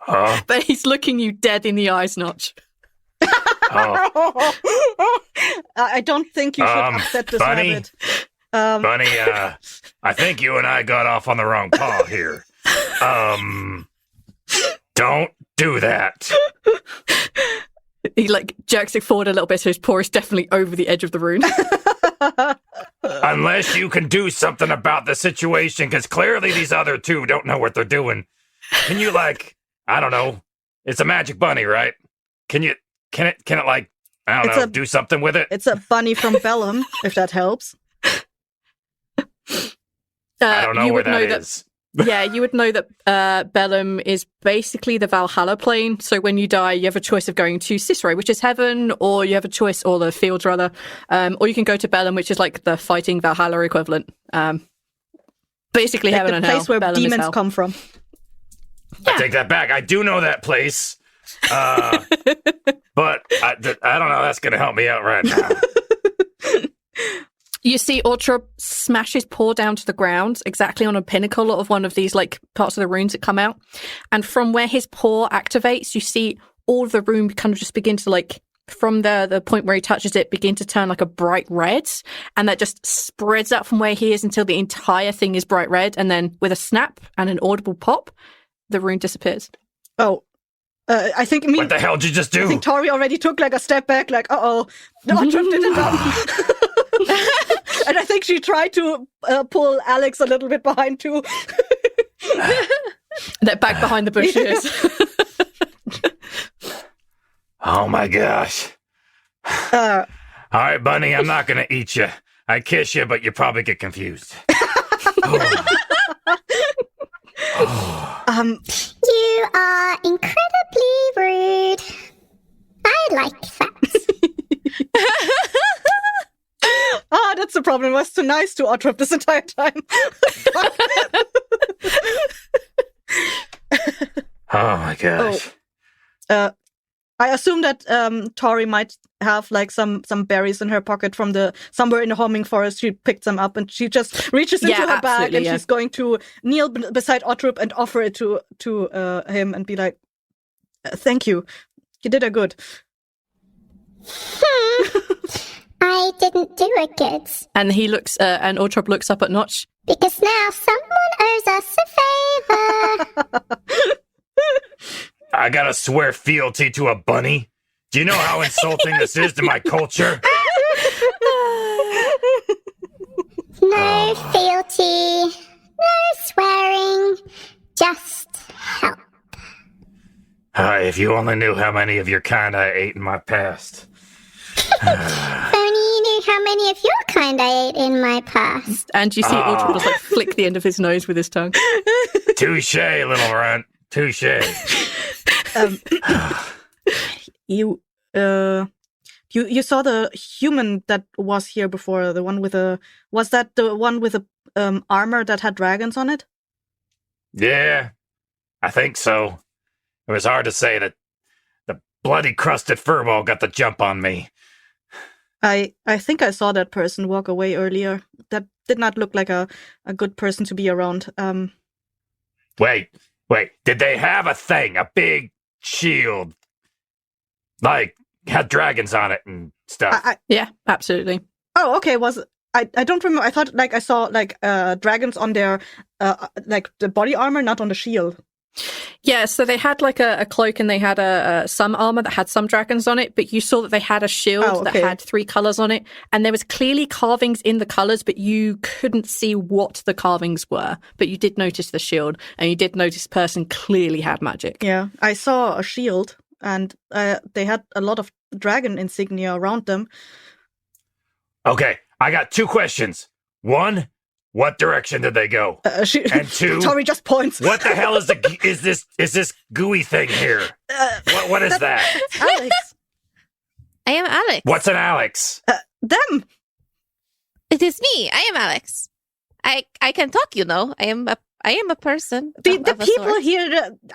But he's looking you dead in the eyes, Notch. I don't think you should upset this Bunny? rabbit. Bunny, I think you and I got off on the wrong paw here. Don't do that. He like jerks it forward a little bit so his paw is definitely over the edge of the rune. Unless you can do something about the situation, because clearly these other two don't know what they're doing. Can you I don't know. It's a magic bunny, right? Can it like, I don't know, do something with it? It's a bunny from Bellum, if that helps. I don't know where that is. Yeah, you would know that Bellum is basically the Valhalla plane. So when you die, you have a choice of going to Cicero, which is heaven, or you have a choice, or the fields rather, or you can go to Bellum, which is like the fighting Valhalla equivalent. Basically like heaven and hell. The place where Bellum demons come from. I take that back. I do know that place. But I don't know. That's going to help me out right now. You see Ortrop smash his paw down to the ground, exactly on a pinnacle of one of these like parts of the runes that come out. And from where his paw activates, you see all of the rune kind of just begin to like, from the point where he touches it, begin to turn like a bright red. And that just spreads out from where he is until the entire thing is bright red. And then with a snap and an audible pop, the rune disappears. Oh. I think... what the hell did you just do? I think Tawree already took like a step back, like, uh-oh. No, Ottrup did it up. And I think she tried to pull Alix a little bit behind too. They're back behind the bushes. Oh my gosh. All right, Bunny, I'm not going to eat you. I kiss you, but you probably get confused. You are incredibly rude. I like that. That's the problem. I was too nice to Ottrup this entire time. Oh my gosh. I assume that Tawree might have like some berries in her pocket from somewhere in the homing forest. She picked them up and she just reaches into her bag and she's going to kneel beside Ottrup and offer it to him and be like, "Thank you, you did a good." I didn't do it good. And he looks, and Ortrop looks up at Notch. Because now someone owes us a favor. I gotta swear fealty to a bunny? Do you know how insulting this is to my culture? No fealty, no swearing, just help. If you only knew how many of your kind I ate in my past. If only you knew how many of your kind I ate in my past. And you see Ortrop just like flick the end of his nose with his tongue. Touche, little runt. Touche. You saw the human that was here before, the one with was that the one with the armor that had dragons on it? Yeah, I think so. It was hard to say that the bloody crusted furball got the jump on me. I think I saw that person walk away earlier. That did not look like a good person to be around. Wait. Did they have a thing, a big shield, like had dragons on it and stuff? Yeah, absolutely. Oh, okay. I don't remember. I thought I saw dragons on their the body armor, not on the shield. Yeah, so they had a cloak and they had some armor that had some dragons on it, but you saw that they had a shield that had 3 colors on it, and there was clearly carvings in the colors, but you couldn't see what the carvings were. But you did notice the shield, and you did notice the person clearly had magic. Yeah, I saw a shield, and they had a lot of dragon insignia around them. Okay, I got 2 questions. 1, what direction did they go? And 2, Tawree just points. What the hell is this gooey thing here? What is that? Alix. I am Alix. What's an Alix? Them. It is me. I am Alix. I can talk, you know. I am a person. The of a people sort. here,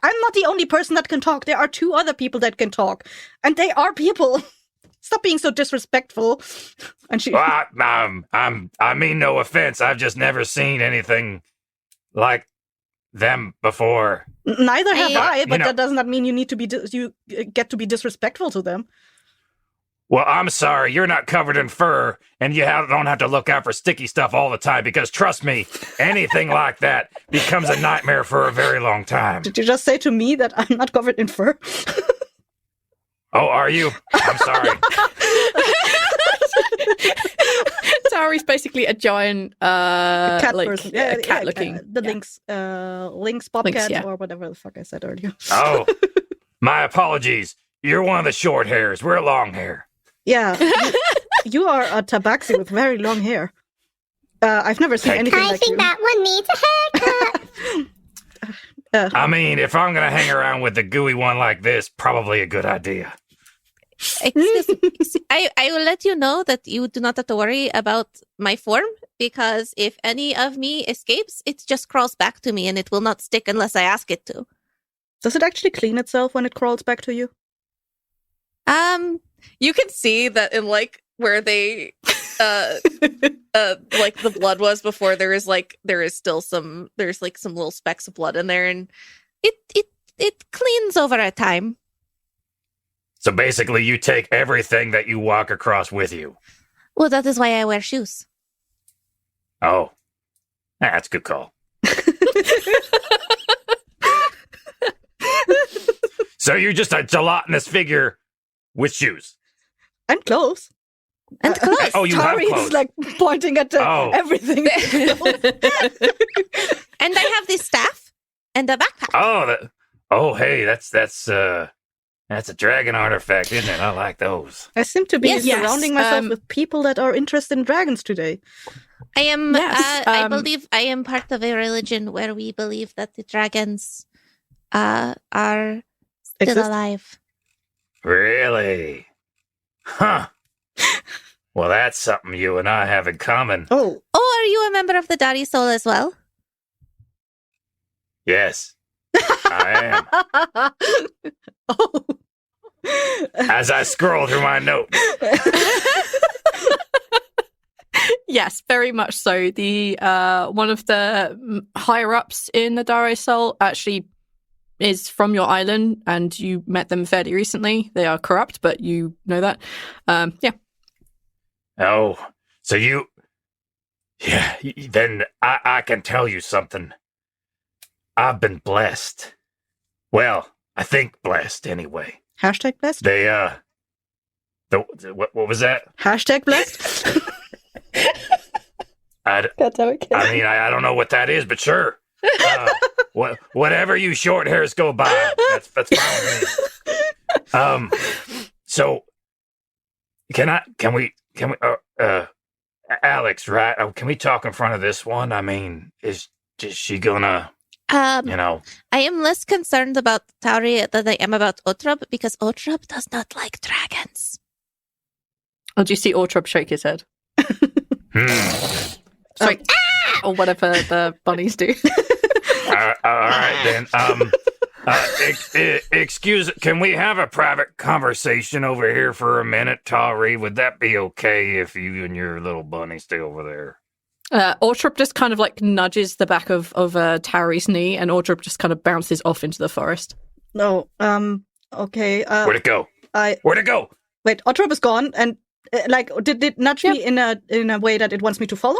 I'm not the only person that can talk. There are 2 other people that can talk. And they are people. Stop being so disrespectful. And she. Well, I mean no offense. I've just never seen anything like them before. Neither have I, but you know, that does not mean you need to be you get to be disrespectful to them. Well, I'm sorry, you're not covered in fur, and you don't have to look out for sticky stuff all the time, because trust me, anything like that becomes a nightmare for a very long time. Did you just say to me that I'm not covered in fur? Oh, are you? I'm sorry. Taree's basically a giant A cat person. Yeah, cat looking. The Lynx bobcat, yeah. or whatever the fuck I said earlier. Oh, my apologies. You're one of the short hairs. We're long hair. Yeah, you are a tabaxi with very long hair. I've never seen anything I like think you. that one needs a haircut. I mean, if I'm going to hang around with a gooey one like this, probably a good idea. Excuse me. I will let you know that you do not have to worry about my form, because if any of me escapes, it just crawls back to me and it will not stick unless I ask it to. Does it actually clean itself when it crawls back to you? You can see that in where they the blood was before, there's still some little specks of blood in there, and it cleans over a time. So basically, you take everything that you walk across with you. Well, that is why I wear shoes. Oh, that's a good call. So you're just a gelatinous figure with shoes. And clothes. And clothes. Oh, you have Tawree clothes. is like pointing at everything. And I have this staff and a backpack. Hey, that's a dragon artifact, isn't it? I like those. I seem to be Yes. surrounding myself with people that are interested in dragons today. I am. Yes, I believe I am part of a religion where we believe that the dragons are still Exist? alive. Really? Huh. Well, that's something you and I have in common. Oh, Oh, are you a member of the Dari Soul as well? Yes, I am. oh. As I scroll through my notes. Yes, very much so. The one of the higher ups in the Dari Soul actually is from your island, and you met them fairly recently. They are corrupt, but you know that. Yeah. Oh, so you... Yeah, then I can tell you something. I've been blessed. Well, I think blessed anyway. Hashtag blessed? They, what was that? Hashtag blessed? I mean, I don't know what that is, but sure. Whatever you short hairs go by, that's fine with me. So can we Alix, right? Can we talk in front of this one? I mean, is she gonna, you know? I am less concerned about Tawree than I am about Otrub, because Otrub does not like dragons. Oh, do you see Ortrub shake his head? Sorry. Or whatever the bunnies do. All right, then. Excuse, can we have a private conversation over here for a minute, Tawree? Would that be okay if you and your little bunny stay over there? Ortrop just kind of like nudges the back of Tawree's knee, and Ortrop just kind of bounces off into the forest. No, okay. Where'd it go? Where'd it go? Wait, Ortrop is gone, and did it nudge me in a way that it wants me to follow?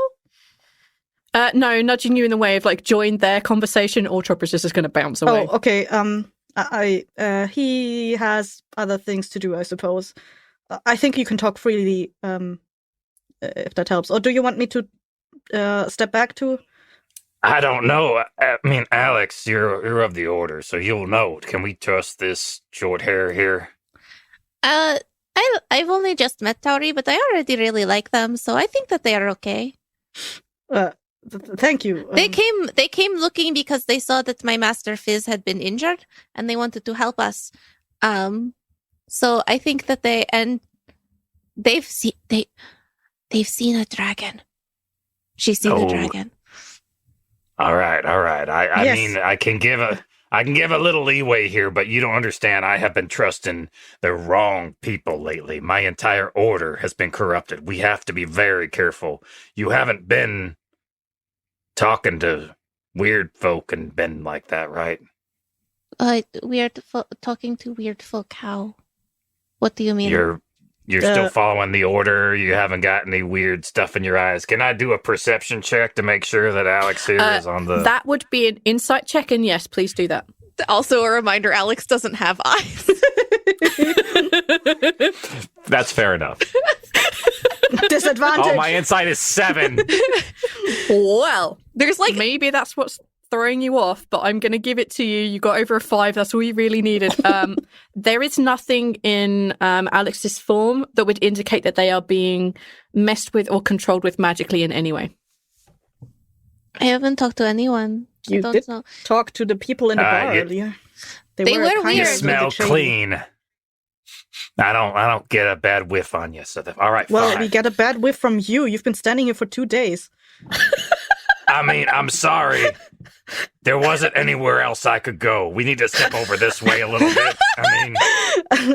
No, nudging you in the way of like join their conversation. Ortrop is just going to bounce away. Oh, okay. He has other things to do, I suppose. I think you can talk freely, if that helps. Or do you want me to step back too? I don't know. I mean, Alix, you're of the order, so you'll know. Can we trust this short hair here? I've only just met Tawree, but I already really like them, so I think that they are okay. Thank you. They came looking because they saw that my master Fizz had been injured, and they wanted to help us. So I think that they've seen a dragon. She's seen a dragon. All right. I Yes. mean, I can give a little leeway here, but you don't understand. I have been trusting the wrong people lately. My entire order has been corrupted. We have to be very careful. You haven't been talking to weird folk and been like that, right? Talking to weird folk. How? What do you mean? You're still following the order. You haven't got any weird stuff in your eyes. Can I do a perception check to make sure that Alix here is on the... That would be an insight check, and yes, please do that. Also a reminder, Alix doesn't have eyes. That's fair enough. Disadvantage. Oh, my insight is 7. Well, There's like maybe that's what's throwing you off, but I'm going to give it to you. You got over a 5. That's all you really needed. There is nothing in Alix's form that would indicate that they are being messed with or controlled with magically in any way. I haven't talked to anyone. You I don't did know. talk to the people in the bar earlier. They were kind You of weird. smell shady. clean. I don't get a bad whiff on you. So all right, Well, fine. we get a bad whiff from you. You've been standing here for 2 days. I mean, I'm sorry. There wasn't anywhere else I could go. We need to step over this way a little bit. I mean,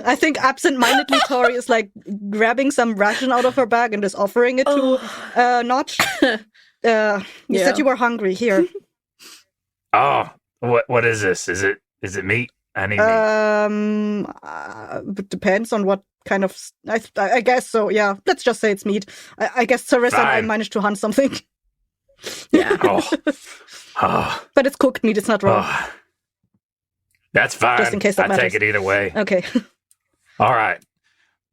I think absent-mindedly Tawree is like grabbing some ration out of her bag and is offering it to Notch. You said you were hungry. Here. what is this? Is it meat? I need meat. It depends on what kind of. I guess so. Yeah, let's just say it's meat. I guess Sarissa and I Fine. managed to hunt something, Yeah. Oh, but it's cooked meat. It's not raw. oh. That's fine. Just in case that I take matters. it either way. Okay. All right.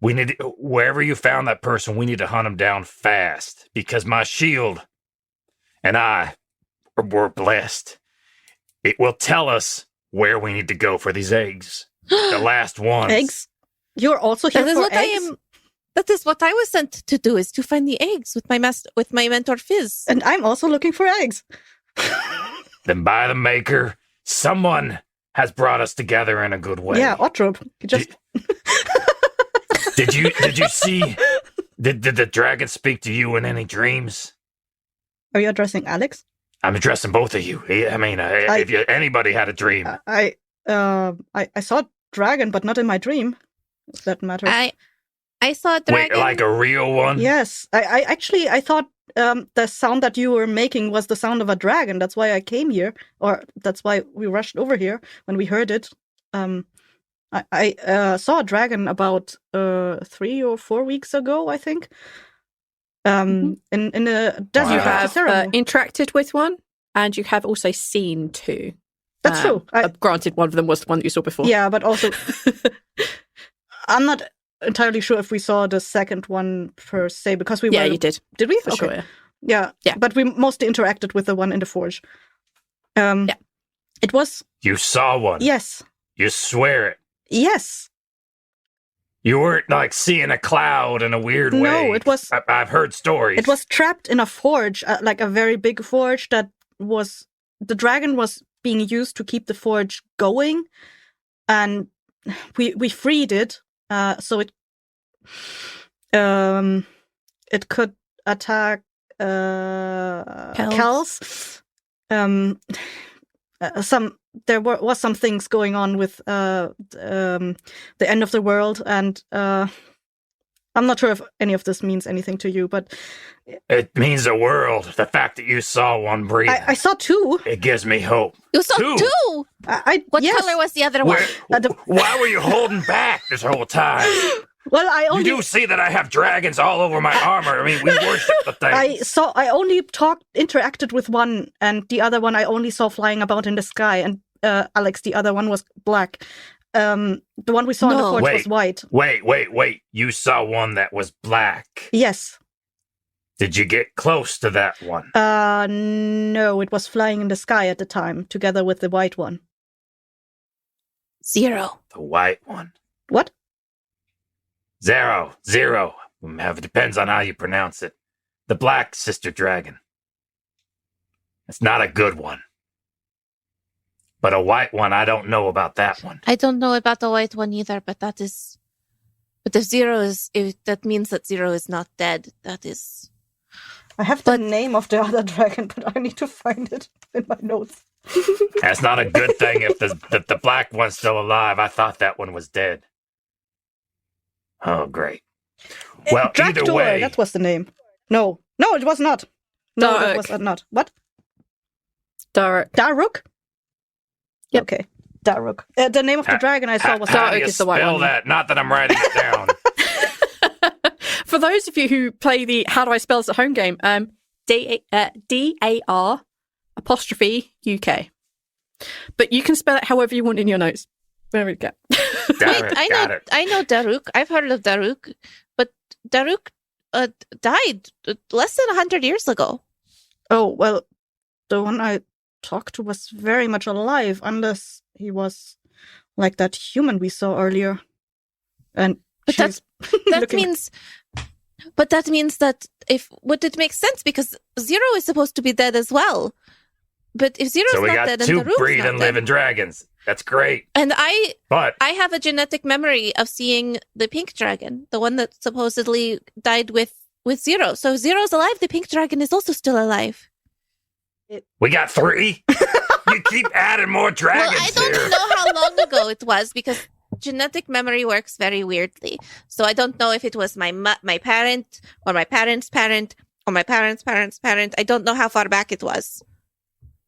We need to, wherever you found that person, we need to hunt him down fast because my shield and I were blessed. It will tell us where we need to go for these eggs. The last ones. Eggs. You're also here That is for what eggs. That is what I was sent to do, is to find the eggs with my mentor Fizz. And I'm also looking for eggs. Then by the maker, someone has brought us together in a good way. Yeah, Ottrop. You just Did you see? Did the dragon speak to you in any dreams? Are you addressing Alix? I'm addressing both of you. I mean, if anybody had a dream, I saw dragon, but not in my dream. If that matters. I saw a dragon. wait, like a real one? Yes, I thought the sound that you were making was the sound of a dragon. That's why I came here, or that's why we rushed over here when we heard it. I saw a dragon about 3 or 4 weeks ago, I think. In the desert. You Wow. have ceremony. interacted with one, and you have also seen 2. That's true. Granted, one of them was the one that you saw before. Yeah, but also, I'm not entirely sure if we saw the second one per se because we Yeah, were. you did. Did we? For sure, yeah. Yeah. Yeah. But we mostly interacted with the one in the forge. It was You saw one. yes, You swear it. yes. You weren't like seeing a cloud in a weird way. No, it was. I've heard stories. It was trapped in a forge, like a very big forge that was. The dragon was being used to keep the forge going, and we freed it, so it could attack Kells. Some there was some things going on with the end of the world, and I'm not sure if any of this means anything to you, but It means the world. The fact that you saw one breathing. I saw two. It gives me hope. You saw two? What yes. color was the other one? Why were you holding back this whole time? Well, You do see that I have dragons all over my armor. I mean, we worship the thing. I only interacted with one, and the other one I only saw flying about in the sky. And Alix, the other one was black. The one we saw in the forge was white. Wait. You saw one that was black. Yes. Did you get close to that one? No, it was flying in the sky at the time, together with the white one. 0. The white one. What? 0. It depends on how you pronounce it. The black sister dragon. It's not a good one. But a white one, I don't know about that one. I don't know about the white one either, but that is... But if 0 is... that means that 0 is not dead. That is... I have the name of the other dragon, but I need to find it in my notes. That's not a good thing if the black one's still alive. I thought that one was dead. Oh, great. Well, either way... that was the name. No, it was not. No, it was not. What? Daruk? Yep. Okay, Daruk. The name of the dragon I saw was Daruk is the white one. That? Not that I'm writing it down. For those of you who play the How Do I Spell This at Home game, DAR apostrophe UK. But you can spell it however you want in your notes. There we go. Wait, I know Daruk. I've heard of Daruk. But Daruk died less than 100 years ago. Oh, well, the one I talked to was very much alive, unless he was like that human we saw earlier. And but that means that would it make sense, because 0 is supposed to be dead as well. But if 0 is not dead, then so we Daruk's got 2 breathing, not living dead. Dragons. That's great. And I have a genetic memory of seeing the pink dragon, the one that supposedly died with 0. So if 0's alive, the pink dragon is also still alive. We got 3? You keep adding more dragons. Well, I don't know how long ago it was, because genetic memory works very weirdly. So I don't know if it was my parent or my parent's parent or my parent's parent's parent. I don't know how far back it was.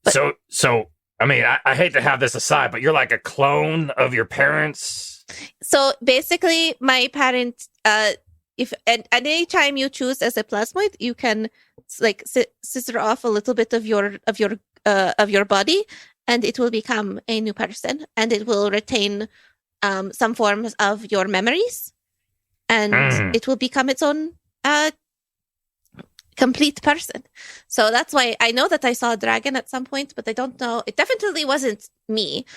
But, so I mean, I hate to have this aside, but you're like a clone of your parents. So basically, my parent, if at any time you choose as a plasmoid, you can like scissor off a little bit of your body, and it will become a new person, and it will retain some forms of your memories, and it will become its own complete person. So that's why I know that I saw a dragon at some point, but I don't know. It definitely wasn't me,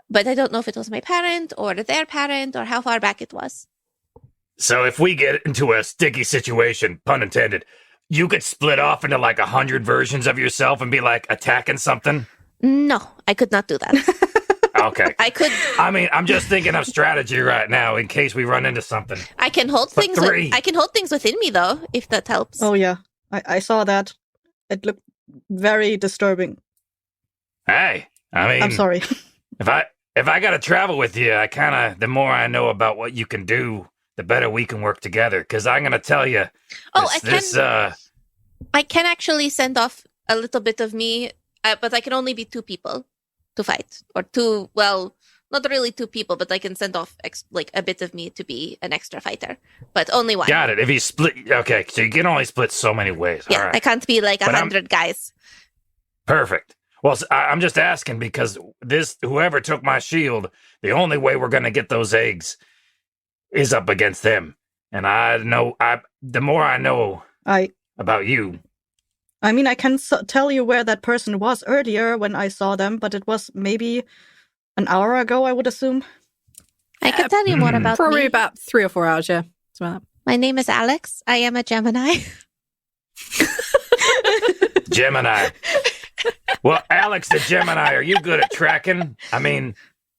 but I don't know if it was my parent or their parent or how far back it was. So if we get into a sticky situation, pun intended, you could split off into like 100 versions of yourself and be like attacking something? No, I could not do that. Okay. I could. I mean, I'm just thinking of strategy right now in case we run into something. I can hold things. I can hold things within me, though, if that helps. Oh yeah, I saw that. It looked very disturbing. Hey, I mean, I'm sorry. If I got to travel with you, the more I know about what you can do, the better we can work together. Because I'm going to tell you. I can actually send off a little bit of me, but I can only be 2 people to fight, or 2. Well, not really 2 people, but I can send off a bit of me to be an extra fighter, but only 1. Got it. If you split, okay, so you can only split so many ways. Yeah, all right. I can't be like 100 guys. Perfect. Well, I'm just asking because whoever took my shield, the only way we're going to get those eggs is up against them. And the more I know about you. I mean, I can tell you where that person was earlier when I saw them, but it was maybe an hour ago, I would assume. I can tell you more about probably me. about 3 or 4 hours, yeah. My name is Alix. I am a Gemini. Gemini. Well, Alix the Gemini, are you good at tracking? I mean,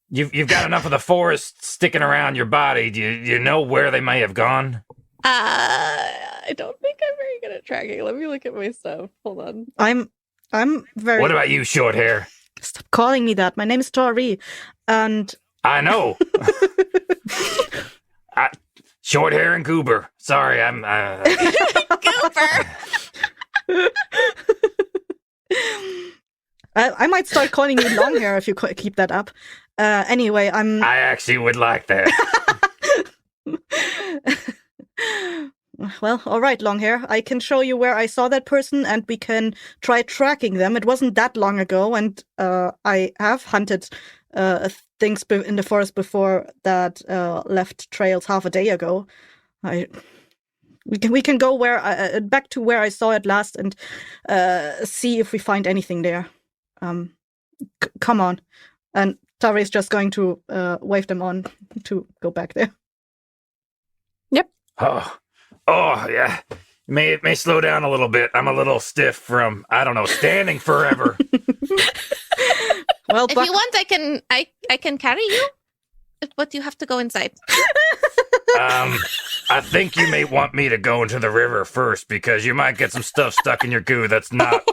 you've got enough of the forest sticking around your body. Do you know where they may have gone? I don't think I'm very good at tracking. Let me look at my stuff. Hold on. I'm very. What about you, short hair? Stop calling me that. My name is Tawree, and I know. Short hair and goober. Sorry, I'm Cooper. I might start calling you long hair if you keep that up. Anyway, I actually would like that. Well, all right, long hair. I can show you where I saw that person, and we can try tracking them. It wasn't that long ago, and I have hunted things in the forest before that left trails half a day ago. We can go back to where I saw it last and see if we find anything there. Come on. And Tawree's just going to wave them on to go back there. Yep. Oh, yeah. It may slow down a little bit. I'm a little stiff from, I don't know, standing forever. Well, if you want, I can carry you, but you have to go inside. I think you may want me to go into the river first because you might get some stuff stuck in your goo that's not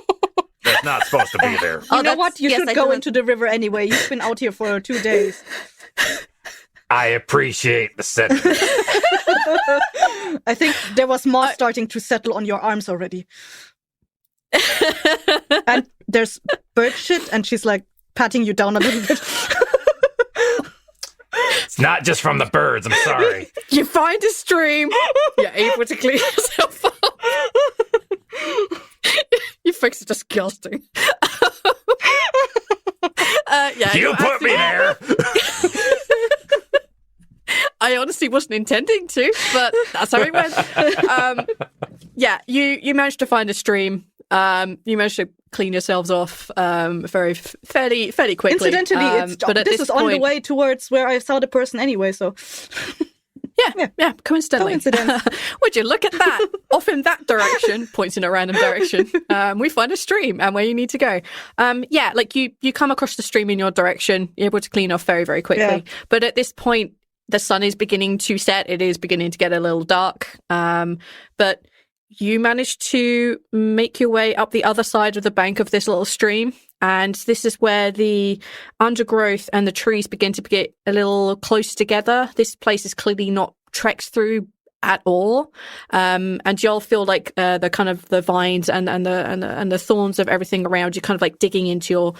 supposed to be there. You know what? You should go into the river anyway. You've been out here for 2 days. I appreciate the sentiment. I think there was moss starting to settle on your arms already. And there's bird shit, and she's like patting you down a little bit. It's not just from the birds, I'm sorry. You find a stream, you're able to clean yourself up. You fix it disgusting. You put me there! I honestly wasn't intending to, but that's how it went. You managed to find a stream. You managed to clean yourselves off fairly quickly. Incidentally, this is on the way towards where I saw the person anyway, so... Yeah, coincidentally. Would you look at that? Off in that direction, points in a random direction. We find a stream and where you need to go. You come across the stream in your direction. You're able to clean off very, very quickly. Yeah. But at this point, the sun is beginning to set. It is beginning to get a little dark. But you manage to make your way up the other side of the bank of this little stream. And this is where the undergrowth and the trees begin to get a little close together. This place is clearly not trekked through at all. And you'll feel like the vines and the thorns of everything around you kind of like digging into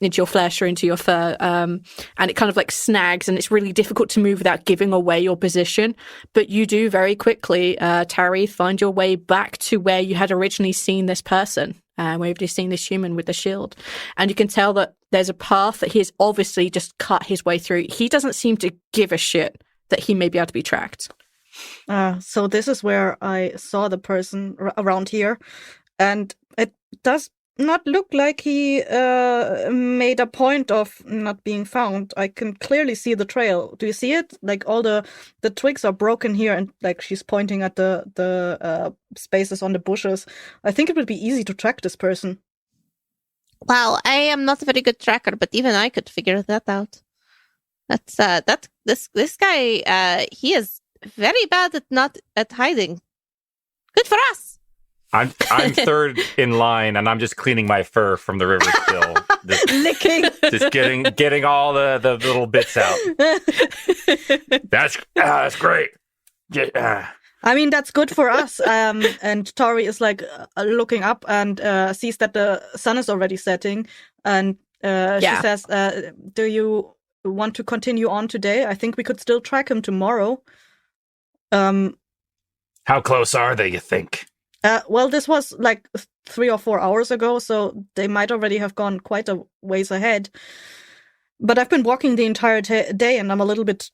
your flesh or into your fur. And it kind of like snags, and it's really difficult to move without giving away your position. But you do very quickly, Tawree, find your way back to where you had originally seen this person. Where you've seen this human with the shield. And you can tell that there's a path that he has obviously just cut his way through. He doesn't seem to give a shit that he may be able to be tracked. So this is where I saw the person around here. And it does not look like he made a point of not being found. I can clearly see the trail. Do you see it? Like all the twigs are broken here, and like she's pointing at the spaces on the bushes. I think it would be easy to track this person. Wow, I am not a very good tracker, but even I could figure that out. This guy, he is very bad at hiding. Good for us. I'm third in line, and I'm just cleaning my fur from the river still. Licking. Just getting all the little bits out. That's great. Yeah. I mean, that's good for us. And Tawree is like looking up and sees that the sun is already setting. And she says, do you want to continue on today? I think we could still track him tomorrow. How close are they, you think? Well, this was like 3 or 4 hours ago, so they might already have gone quite a ways ahead. But I've been walking the entire day, and I'm a little bit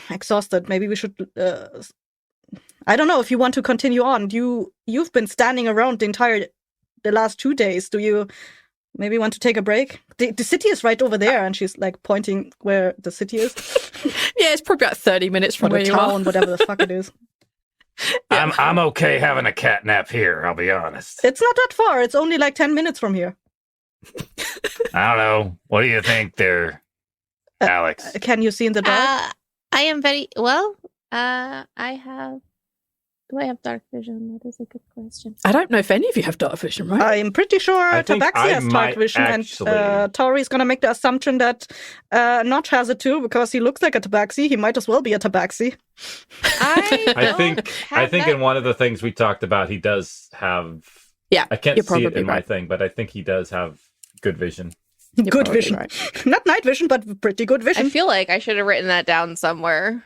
exhausted. Maybe we should... I don't know if you want to continue on. You've been standing around the last 2 days. Do you maybe want to take a break? The city is right over there, and she's like pointing where the city is. Yeah, it's probably about 30 minutes from where you are. Whatever the fuck it is. Yeah. I'm okay having a cat nap here, I'll be honest. It's not that far. It's only like 10 minutes from here. I don't know. What do you think there, Alix? Can you see in the dark? I am very well. I have Do I have dark vision? That is a good question. I don't know if any of you have dark vision, right? I'm pretty sure I think Tabaxi I has dark might vision, actually- and Tawree's going to make the assumption that Notch has it too, because he looks like a Tabaxi. He might as well be a Tabaxi. I think in one of the things we talked about, he does have. Yeah, I can't you're see it probably in my right. thing, but I think he does have good vision. You're Good probably vision. right. Not night vision, but pretty good vision. I feel like I should have written that down somewhere.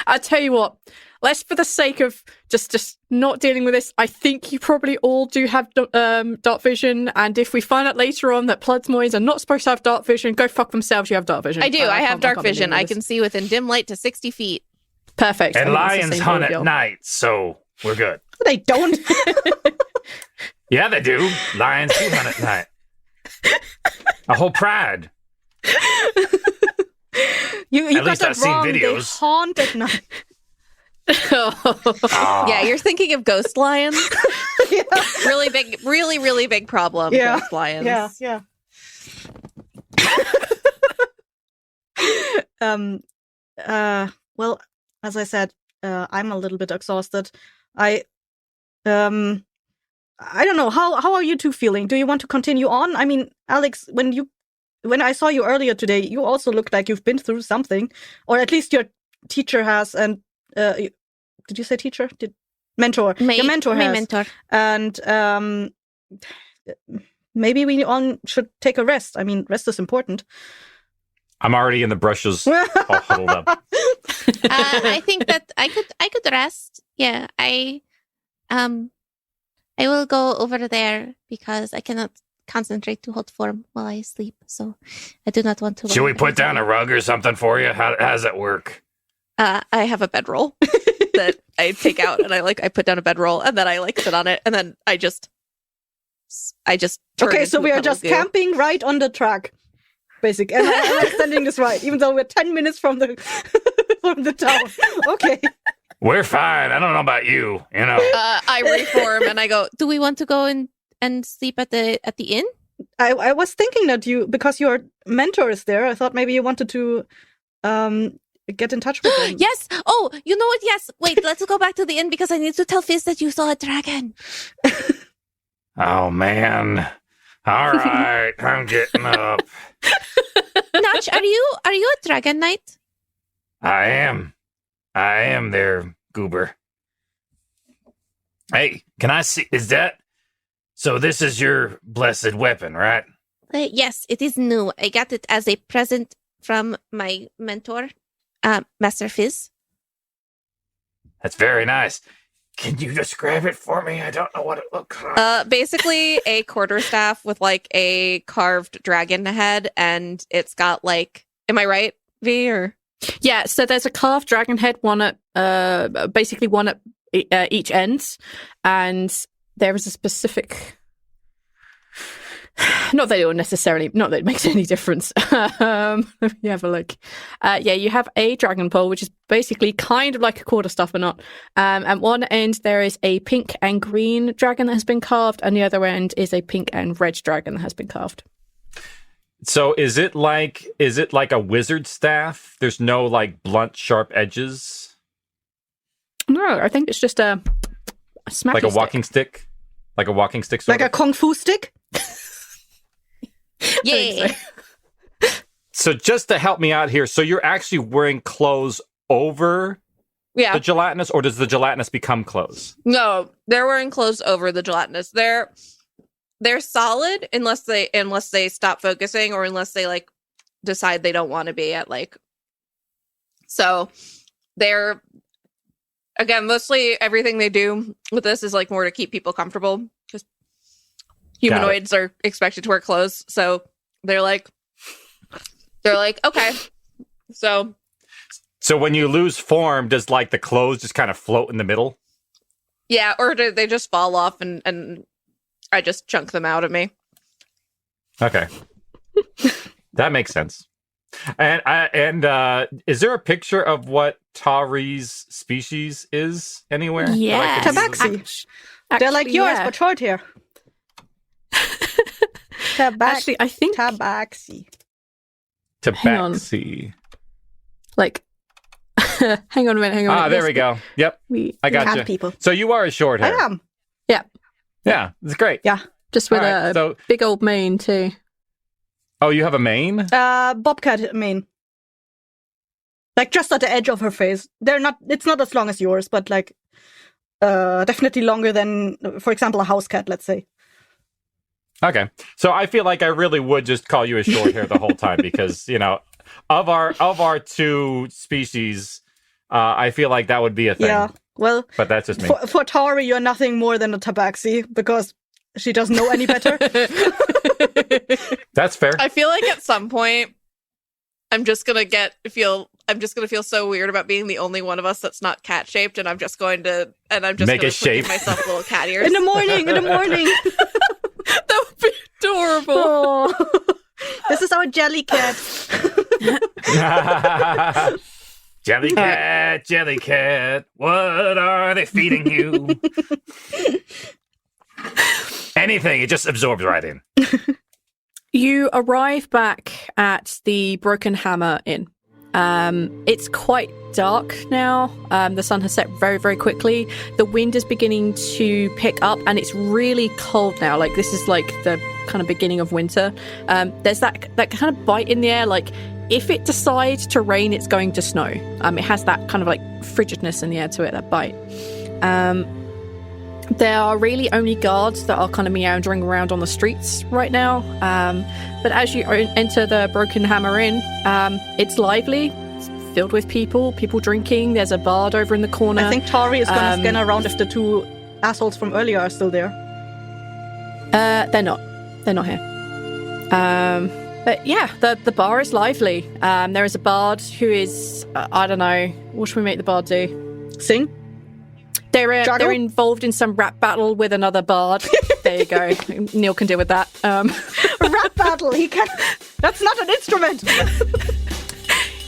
I'll tell you what. Let's, for the sake of just not dealing with this, I think you probably all do have dark vision. And if we find out later on that Plasmoids are not supposed to have dark vision, go fuck themselves. You have dark vision. I do. I have can't- dark can't be vision. dealing I with can this. see within dim light to 60 feet. Perfect. And I think it's lions the same hunt for at y'all. night, so we're good. They don't. Yeah, they do. Lions do hunt at night. A whole pride. You At got least that I've seen wrong. They videos. haunt at night. Ah. Yeah, you're thinking of ghost lions. Yeah. Really big, really big problem. Yeah. Ghost lions. Yeah. Well, as I said, I'm a little bit exhausted. I don't know. How are you two feeling? Do you want to continue on? I mean, Alix, when I saw you earlier today, you also looked like you've been through something, or at least your teacher has. And did you say teacher? Mentor? Your mentor my has. mentor. And maybe we all should take a rest. I mean, rest is important. I'm already in the brushes, all huddled up. I think that I could rest. Yeah, I will go over there because I cannot concentrate to hold form while I sleep. So I do not want to. Should we put down a rug or something for you? How does that work? I have a bedroll that I take out and I put down a bedroll and then I sit on it and then I just turn Okay, so into we a are just puddle goo. camping right on the track, basically. And I'm extending this right, even though we're 10 minutes from the from the town. Okay. We're fine. I don't know about you. You know. I reform and I go, do we want to go and sleep at the inn? I was thinking that because your mentor is there, I thought maybe you wanted to get in touch with him. Yes. Oh, you know what? Yes. Wait, let's go back to the inn because I need to tell Fizz that you saw a dragon. Oh man. All right, I'm getting up. Notch, are you a dragon knight? I am there, Goober. Hey, can I see? Is that? So this is your blessed weapon, right? Yes, it is new. I got it as a present from my mentor, Master Fizz. That's very nice. Can you describe it for me? I don't know what it looks like. Basically a quarterstaff with a carved dragon head, and it's got am I right, V? Or Yeah, so there's a carved dragon head, one at basically one at each end, and there is a specific. Not that it makes any difference. Let me have a look. Yeah, you have a dragon pole, which is basically kind of like a quarterstaff, but not. At one end, there is a pink and green dragon that has been carved, and the other end is a pink and red dragon that has been carved. So is it like a wizard staff? There's no blunt, sharp edges, No, I think it's just a smacky like a stick. walking stick, like a walking stick, sort Like a of. kung fu stick? yeah. So just to help me out here, so you're actually wearing clothes over Yeah. the gelatinous, or does the gelatinous become clothes? No, they're wearing clothes over the gelatinous. They're solid unless they stop focusing or unless they decide they don't want to be at So they're again mostly everything they do with this is more to keep people comfortable because humanoids are expected to wear clothes. So they're like okay. So when you lose form, does the clothes just kind of float in the middle? yeah, or do they just fall off and I just chunk them out of me. Okay, that makes sense. And is there a picture of what Tawree's species is anywhere? Yeah, Tabaxi. They're like yours, but short hair. Actually, I think Tabaxi. Tabaxi. Hang on a minute. There we go. Yep, I got you. People. So you are a short hair. I am. Yeah. Yeah, it's great. Yeah, just with a big old mane too. Oh, you have a mane? Bobcat mane. Like just at the edge of her face. It's not as long as yours, but like definitely longer than, for example, a house cat, let's say. Okay. So I feel like I really would just call you a short hair the whole time because, of our two species, I feel like that would be a thing. Yeah. Well, but that's just me. For Tawree, you're nothing more than a tabaxi because she doesn't know any better. That's fair. I feel like at some point, I'm just gonna feel so weird about being the only one of us that's not cat shaped, and I'm just going to make a shape myself little cat ears in the morning. That would be adorable. Oh. This is our jelly cat. Jelly cat, what are they feeding you? Anything, it just absorbs right in. You arrive back at the Broken Hammer Inn. It's quite dark now. The sun has set very, very quickly. The wind is beginning to pick up, and it's really cold now. Like, this is like the kind of beginning of winter. There's that kind of bite in the air, like, if it decides to rain, it's going to snow. It has that kind of like frigidness in the air to it, that bite. There are really only guards that are kind of meandering around on the streets right now. But as you enter the Broken Hammer Inn, it's lively. It's filled with people drinking. There's a bard over in the corner. I think Tawree is going to scan around if the two assholes from earlier are still there. They're not. They're not here. But yeah, the bar is lively. There is a bard who is, I don't know, what should we make the bard do? Sing? They're involved in some rap battle with another bard. There you go. Neil can deal with that. A rap battle? That's not an instrument!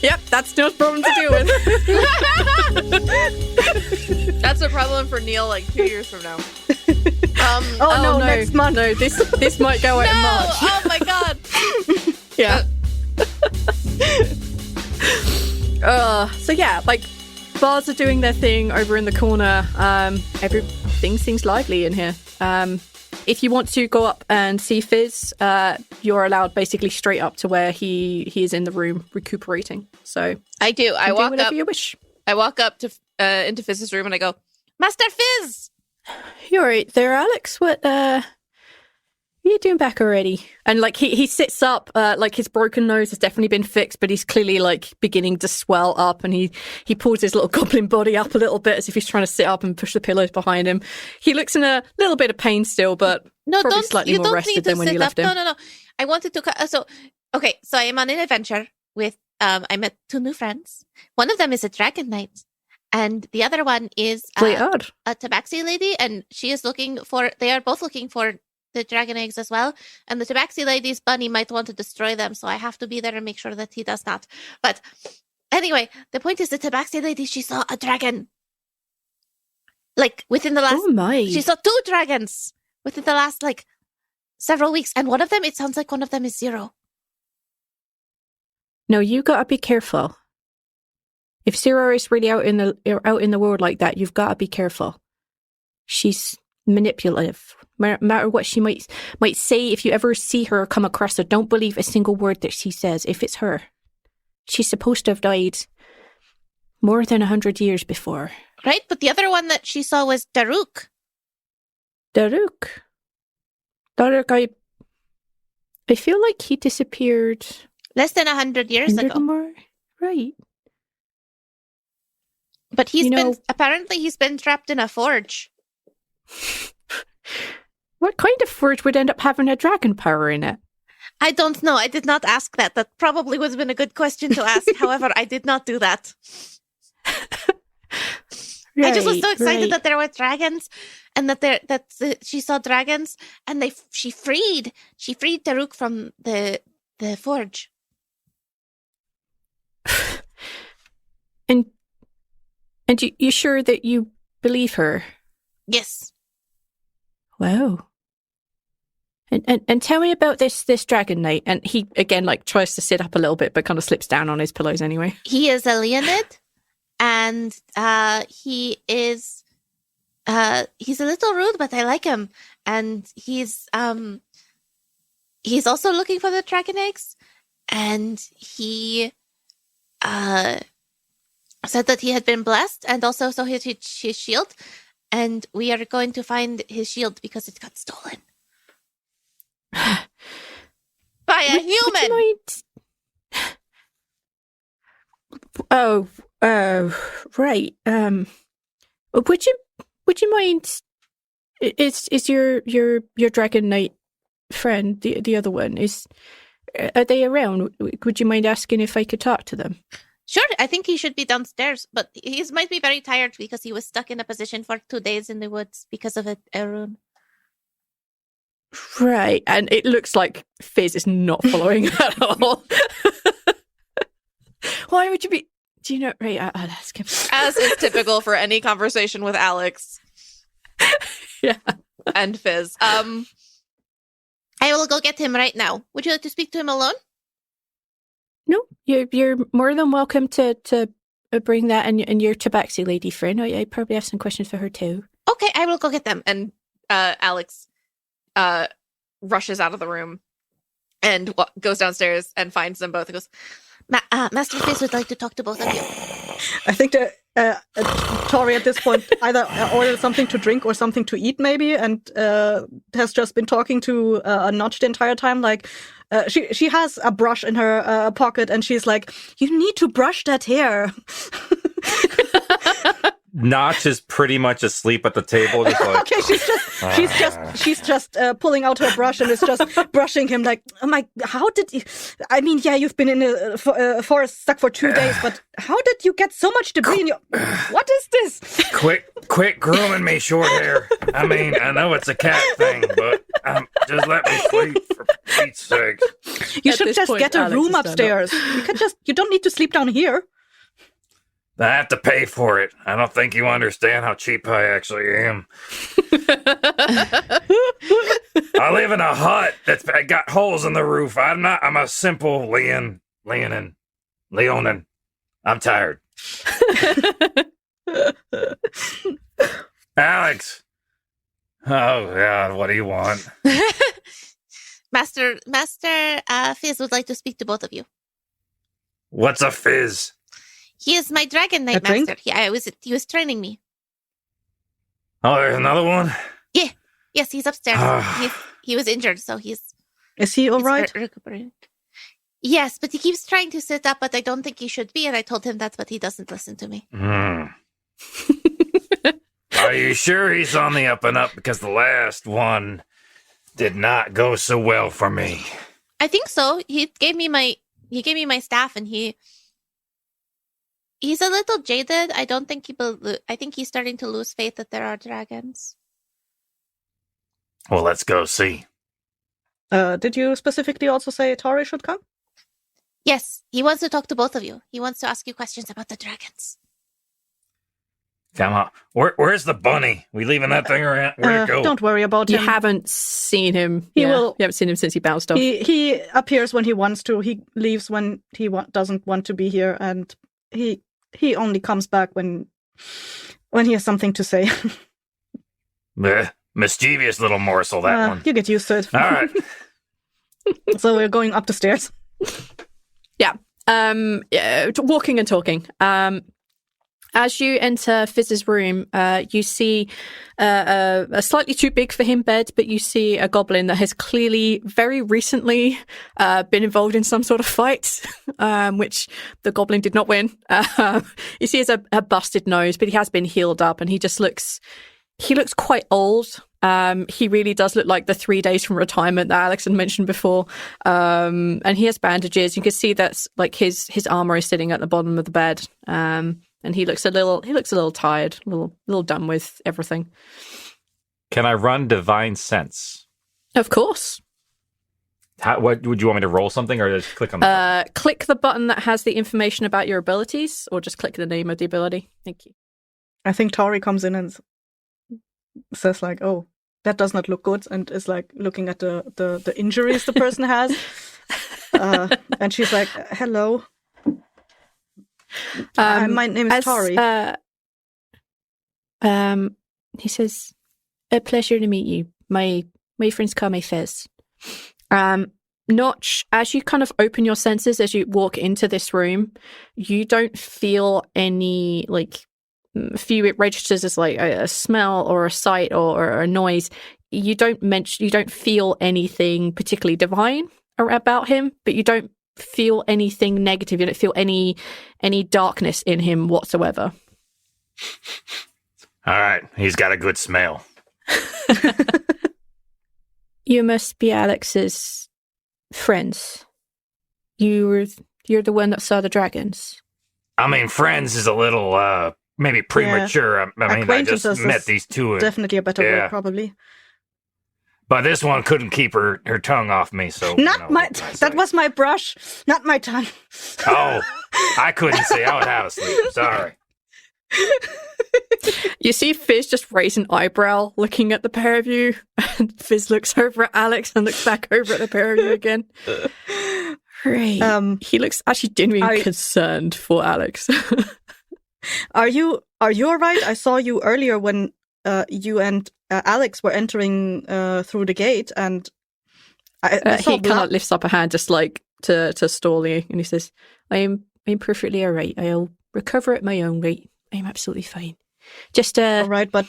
Yep, that's Neil's problem to deal with. That's a problem for Neil like 2 years from now. No, next month. No, this might go out in March. Oh my god. Yeah. So yeah, like, bars are doing their thing over in the corner. Everything seems lively in here. If you want to go up and see Fizz, you're allowed basically straight up to where he is in the room recuperating. So I do. I walk whatever up. You wish. I walk up to into Fizz's room and I go, Master Fizz. You're right there, Alix. What are you doing back already? And like he sits up, like his broken nose has definitely been fixed, but he's clearly like beginning to swell up, and he pulls his little goblin body up a little bit as if he's trying to sit up and push the pillows behind him. He looks in a little bit of pain still, but probably slightly more rested than when you left him. No. I wanted to. So I am on an adventure with. I met two new friends. One of them is a dragon knight, and the other one is a tabaxi lady, and she is they are both looking for the dragon eggs as well. And the tabaxi lady's bunny might want to destroy them, so I have to be there and make sure that he does not. But anyway, the point is the tabaxi lady, she saw a dragon. Like, within the last... Oh my. She saw 2 dragons within the last, like, several weeks. And one of them, it sounds like one of them is Zero. No, you gotta be careful. If Zero is really out in the world like that, you've gotta be careful. She's manipulative. No matter what she might say, if you ever see her or come across her, don't believe a single word that she says. If it's her, she's supposed to have died more than 100 years before. Right, but the other one that she saw was Daruk. Daruk, I feel like he disappeared less than 100 years ago. More, right? But apparently he's been trapped in a forge. What kind of forge would end up having a dragon power in it? I don't know. I did not ask that. That probably would have been a good question to ask. However, I did not do that. I just was so excited that there were dragons, and she saw dragons, and she freed Daruk from the forge. And you sure that you believe her? Yes. Wow. And tell me about this dragon knight. And he again like tries to sit up a little bit, but kind of slips down on his pillows anyway. He is a Leonid, and he is he's a little rude, but I like him. And he's also looking for the dragon eggs, and he said that he had been blessed, and also saw his shield, and we are going to find his shield because it got stolen by a human. Right. Would you mind? Is your Dragon Knight friend the other one? Are they around? Would you mind asking if I could talk to them? Sure, I think he should be downstairs, but he might be very tired because he was stuck in a position for 2 days in the woods because of a rune. Right, and it looks like Fizz is not following at all. Why would you be? Do you know? Right, I'll ask him. As is typical for any conversation with Alix. Yeah, and Fizz. I will go get him right now. Would you like to speak to him alone? No, you're more than welcome to bring that and your tabaxi lady friend. I probably have some questions for her too. Okay, I will go get them. And Alix rushes out of the room and goes downstairs and finds them both and goes, Master Fizz would like to talk to both of you. I think that Tawree at this point either ordered something to drink or something to eat, maybe, and has just been talking to Notch the entire time. Like, she has a brush in her pocket, and she's like, "You need to brush that hair." Notch is pretty much asleep at the table. Just like, Okay, she's just pulling out her brush and is just brushing him. Like, oh my, how did you? I mean, yeah, you've been in a forest stuck for 2 days, but how did you get so much debris in your? What is this? Quit grooming me, short hair. I mean, I know it's a cat thing, but just let me sleep for Pete's sake. You At should this just point, get a Alix room is done upstairs. You don't need to sleep down here. I have to pay for it. I don't think you understand how cheap I actually am. I live in a hut that's got holes in the roof. I'm a simple Leonin. I'm tired. Alix. Oh, God, what do you want? Master Fizz would like to speak to both of you. What's a fizz? He is my Dragon Knight master. He was training me. Oh, there's another one? Yeah. Yes, he's upstairs. He was injured, so he's... Is he all right? Recuperating. Yes, but he keeps trying to sit up, but I don't think he should be, and I told him that, but he doesn't listen to me. Are you sure he's on the up and up? Because the last one did not go so well for me. I think so. He gave me my staff, and he's a little jaded. I don't think I think he's starting to lose faith that there are dragons. Well, let's go see. Did you specifically also say Tawree should come? Yes, he wants to talk to both of you. He wants to ask you questions about the dragons. Come on. Where's the bunny? We leaving that thing around? Where'd it go? Don't worry about him. You haven't seen him. He You will. haven't seen him since he bounced off. He appears when he wants to. He leaves when he doesn't want to be here, and he only comes back when he has something to say. Bleh. Mischievous little morsel, that one. You get used to it. All right. So we're going up the stairs. Yeah. Walking and talking. As you enter Fizz's room, you see a slightly too big for him bed, but you see a goblin that has clearly very recently been involved in some sort of fight, which the goblin did not win. You see he has a busted nose, but he has been healed up, and he looks quite old. He really does look like the 3 days from retirement that Alix had mentioned before. And he has bandages. You can see that's like his armor is sitting at the bottom of the bed. And he looks a little tired, a little done with everything. Can I run Divine Sense? Of course. What would you want me to roll something, or just click on the button? Click the button that has the information about your abilities, or just click the name of the ability. Thank you. I think Tawree comes in and says like, "Oh, that does not look good," and is like looking at the injuries the person has. And she's like, "Hello." My name is Tawree. He says, "A pleasure to meet you. My friends call me Fizz." Notch, as you kind of open your senses as you walk into this room, you don't feel any, like, few it registers as like a smell or a sight or a noise. You don't feel anything particularly divine about him, but you don't feel anything negative. You don't feel any darkness in him whatsoever. All right, he's got a good smell. You must be Alix's friends. You're the one that saw the dragons. I mean, friends is a little maybe premature. I mean, I just met these two. Definitely a better word, probably. But this one couldn't keep her tongue off me, so... That was my brush, not my tongue. Oh, I couldn't see. I was half asleep. Sorry. You see Fizz just raise an eyebrow looking at the pair of you, and Fizz looks over at Alix and looks back over at the pair of you again. Right. He looks actually genuinely concerned for Alix. Are you all right? I saw you earlier when you and Alix were entering through the gate, and I saw he kind of lifts up a hand just like to stall you, and he says, I'm perfectly all right. I'll recover at my own rate. I'm absolutely fine. Just all right, but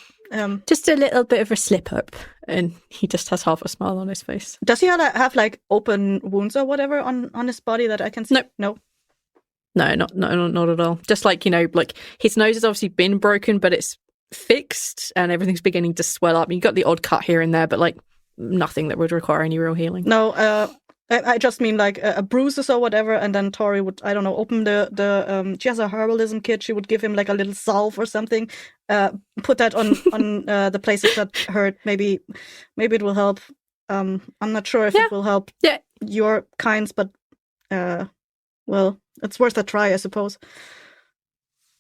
just a little bit of a slip up, and he just has half a smile on his face. Does he have like open wounds or whatever on his body that I can see? No, not at all. Just like, like his nose has obviously been broken, but it's fixed and everything's beginning to swell up. You got the odd cut here and there, but like nothing that would require any real healing. No, I just mean like a bruises or whatever, and then Tawree would, I don't know, open the she has a herbalism kit. She would give him like a little salve or something, put that on the places that hurt. Maybe it will help. I'm not sure if it will help your kinds, but well, it's worth a try, I suppose.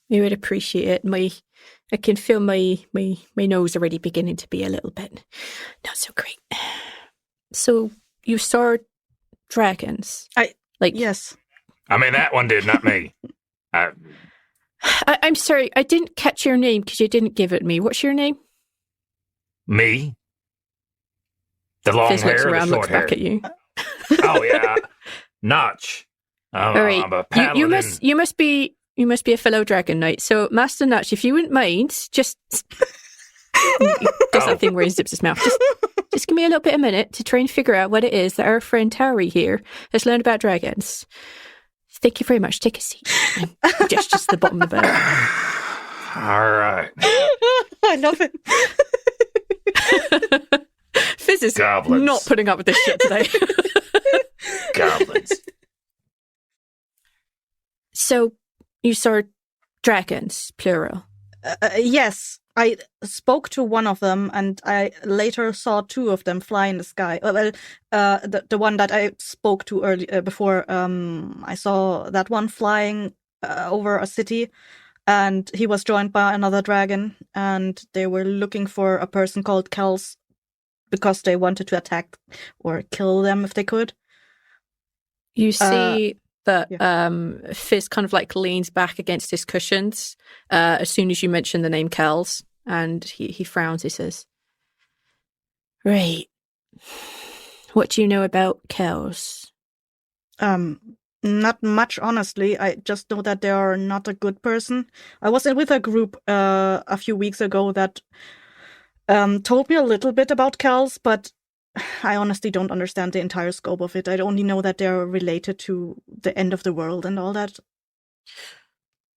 You would appreciate it. I can feel my nose already beginning to be a little bit not so great. So you saw dragons? Yes. I mean, that one did, not me. I'm sorry, I didn't catch your name because you didn't give it me. What's your name? Me? The long Fizz hair, looks around, the short looks hair. back at you. Oh yeah, Notch. All right, I'm a paladin. you must be a fellow dragon knight. So, Master Notch, if you wouldn't mind, just does that thing where he zips his mouth. Just give me a little bit of a minute to try and figure out what it is that our friend Tawree here has learned about dragons. Thank you very much. Take a seat. And gestures to the bottom of the bed. All right. I love it. Fizz is Goblins. not putting up with this shit today. Goblins. So, you saw dragons, plural. Yes, I spoke to one of them, and I later saw two of them fly in the sky. Well, the one that I spoke to earlier before, I saw that one flying over a city, and he was joined by another dragon, and they were looking for a person called Kels because they wanted to attack or kill them if they could. You see that Fizz kind of like leans back against his cushions as soon as you mention the name Kells, and he frowns. He says, Right. What do you know about Kells? Not much, honestly. I just know that they are not a good person. I was with a group a few weeks ago that told me a little bit about Kells, but I honestly don't understand the entire scope of it. I only know that they're related to the end of the world and all that.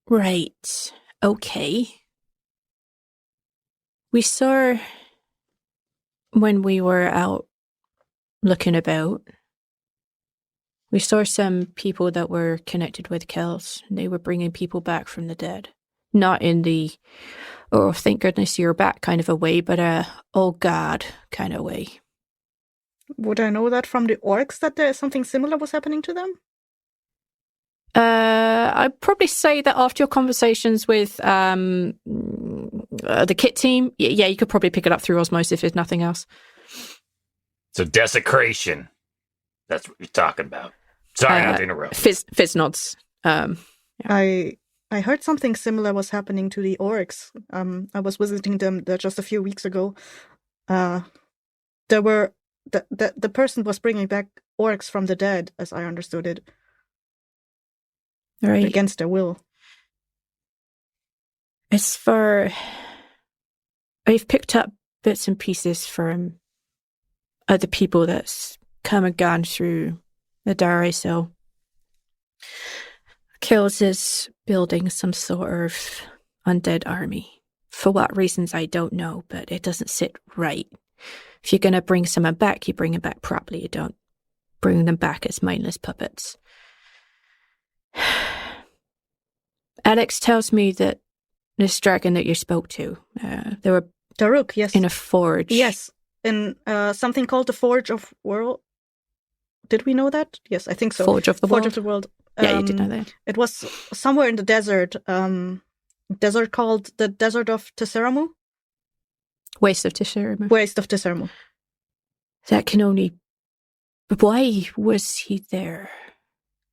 Right. Okay. We saw when we were out looking about, we saw some people that were connected with Kells. They were bringing people back from the dead. Not in the, oh, thank goodness you're back kind of a way, but oh God kind of way. Would I know that from the orcs that there something similar was happening to them? I'd probably say that after your conversations with the kit team, yeah, you could probably pick it up through osmosis if nothing else. So desecration. That's what you're talking about. Sorry, not to interrupt. Fizz nods. Yeah. I heard something similar was happening to the Oryx. I was visiting them just a few weeks ago. There were the person was bringing back Oryx from the dead, as I understood it, Right. against their will. As for... I've picked up bits and pieces from other people that's come and gone through the Tawree, so Kills is building some sort of undead army. For what reasons, I don't know, but it doesn't sit right. If you're going to bring someone back, you bring them back properly. You don't bring them back as mindless puppets. Alix tells me that this dragon that you spoke to, they were Daruk, yes. in a forge. Yes, in something called the Forge of World. Did we know that? Yes, I think so. Forge of the Forge World? of the World. Yeah, you did know that. It was somewhere in the desert. Desert called the Desert of Tesseramu? Waste of Tishirima. Waste of Tesseramu. That can only... Why was he there?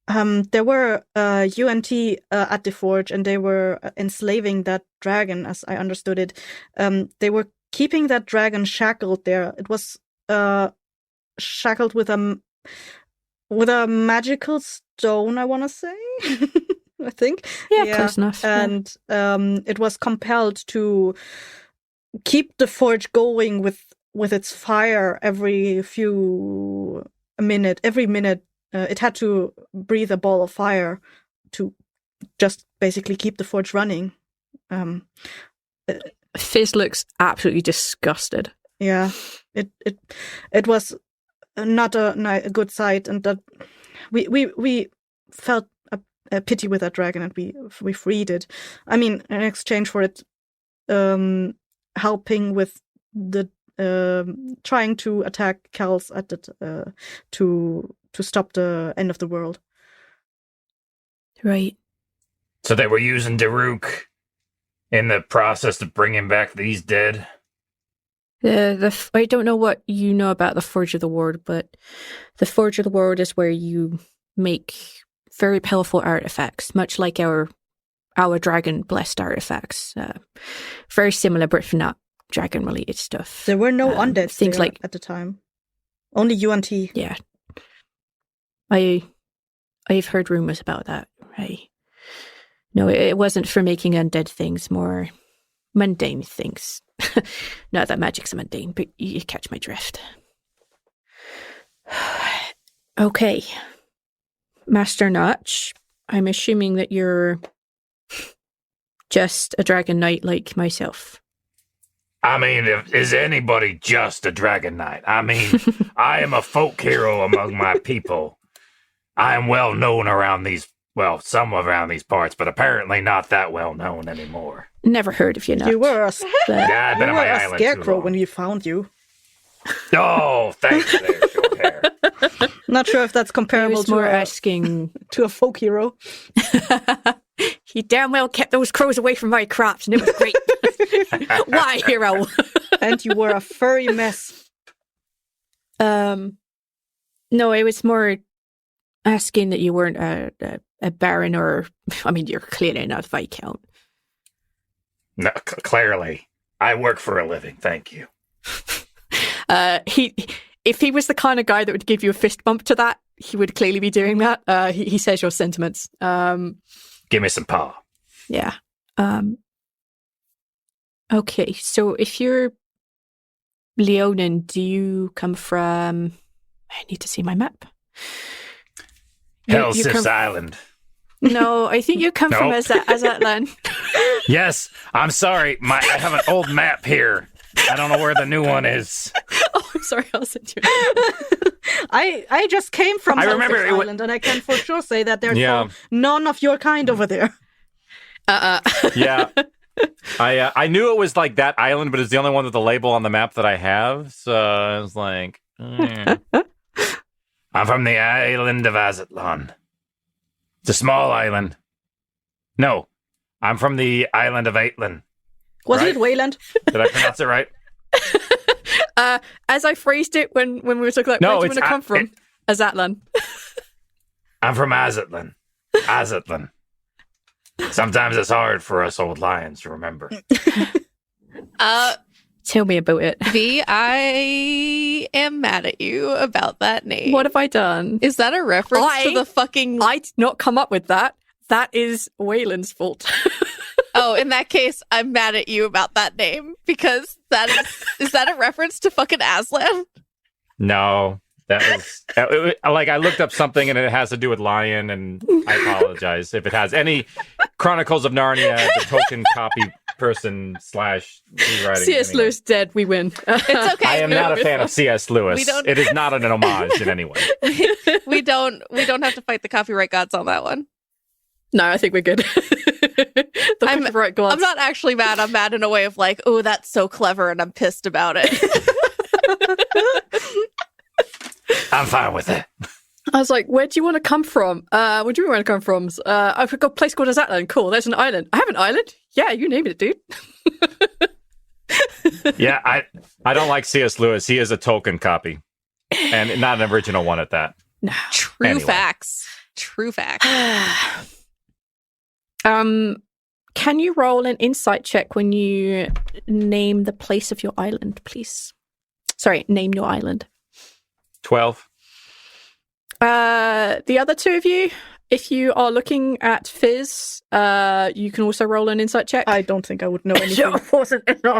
There were UNT at the forge, and they were enslaving that dragon, as I understood it. They were keeping that dragon shackled there. It was shackled with a magical stone, I want to say. I think. Yeah, close enough. And it was compelled to keep the forge going with its fire every minute. It had to breathe a ball of fire to just basically keep the forge running. Fizz looks absolutely disgusted. Yeah, it was not a good sight, and that we felt a pity with that dragon, and we freed it. I mean, in exchange for it helping with the trying to attack Kells at the to stop the end of the world. Right. So they were using Daruk in the process of bringing back these dead? I don't know what you know about the Forge of the World, but the Forge of the World is where you make very powerful artifacts, much like our dragon-blessed artifacts. Very similar, but not dragon-related stuff. There were no undead things like at the time. Only UNT. Yeah. I've heard rumors about that, right? No, it wasn't for making undead things, more mundane things. Not that magic's mundane, but you catch my drift. Okay. Master Notch, I'm assuming that you're just a dragon knight like myself. I mean, is anybody just a dragon knight? I mean, I am a folk hero among my people. I am well known around some around these parts, but apparently not that well known anymore. Never heard of you, Notch. You were a scarecrow when we found you. Oh, thanks there, short hair. Not sure if that's comparable to asking to a folk hero. He damn well kept those crows away from my crops, and it was great. Why, hero? And you were a furry mess. No, it was more asking that you weren't a baron, or I mean, you're clearly not Viscount. No, clearly, I work for a living. Thank you. If he was the kind of guy that would give you a fist bump to that, he would clearly be doing that. He says your sentiments. Give me some paw. Yeah. Okay, so if you're Leonin, do you come from... I need to see my map. Hellsif's Island. No, I think you come from Azatlan. Yes, I'm sorry. I have an old map here. I don't know where the new one is. Oh, I'm sorry, I'll send you. I just came from Hellsif's Island, and I can for sure say that there's none of your kind over there. Yeah. I knew it was like that island, but it's the only one with the label on the map that I have. So I was like, I'm from the island of Azatlan. It's a small island. No, I'm from the island of Aitlin. Wasn't it Wayland? Did I pronounce it right? As I phrased it when we were talking about where do you want to come from? Azatlan. I'm from Azatlan. Azatlan. Sometimes it's hard for us old lions to remember. Tell me about it. V, I am mad at you about that name. What have I done? Is that a reference to the fucking... I did not come up with that. That is Waylon's fault. Oh, in that case, I'm mad at you about that name because is that a reference to fucking Aslan? No, that is like I looked up something and it has to do with lion, and I apologize if it has any Chronicles of Narnia, the token copy person / rewriting. C.S. Lewis dead. We win. It's okay. I am not a fan of C.S. Lewis. It is not an homage in any way. We don't have to fight the copyright gods on that one. No, I think we're good. Copyright gods. I'm not actually mad. I'm mad in a way of like, oh, that's so clever, and I'm pissed about it. I'm fine with it. I was like, where do you want to come from? Where do you want to come from? I've got a place called Azatlan. Cool, there's an island. I have an island? Yeah, you name it, dude. Yeah, I don't like C.S. Lewis. He is a token copy. And not an original one at that. No. True facts. Can you roll an insight check when you name the place of your island, please? Sorry, name your island. 12. The other two of you, if you are looking at Fizz, you can also roll an insight check. I don't think I would know anything.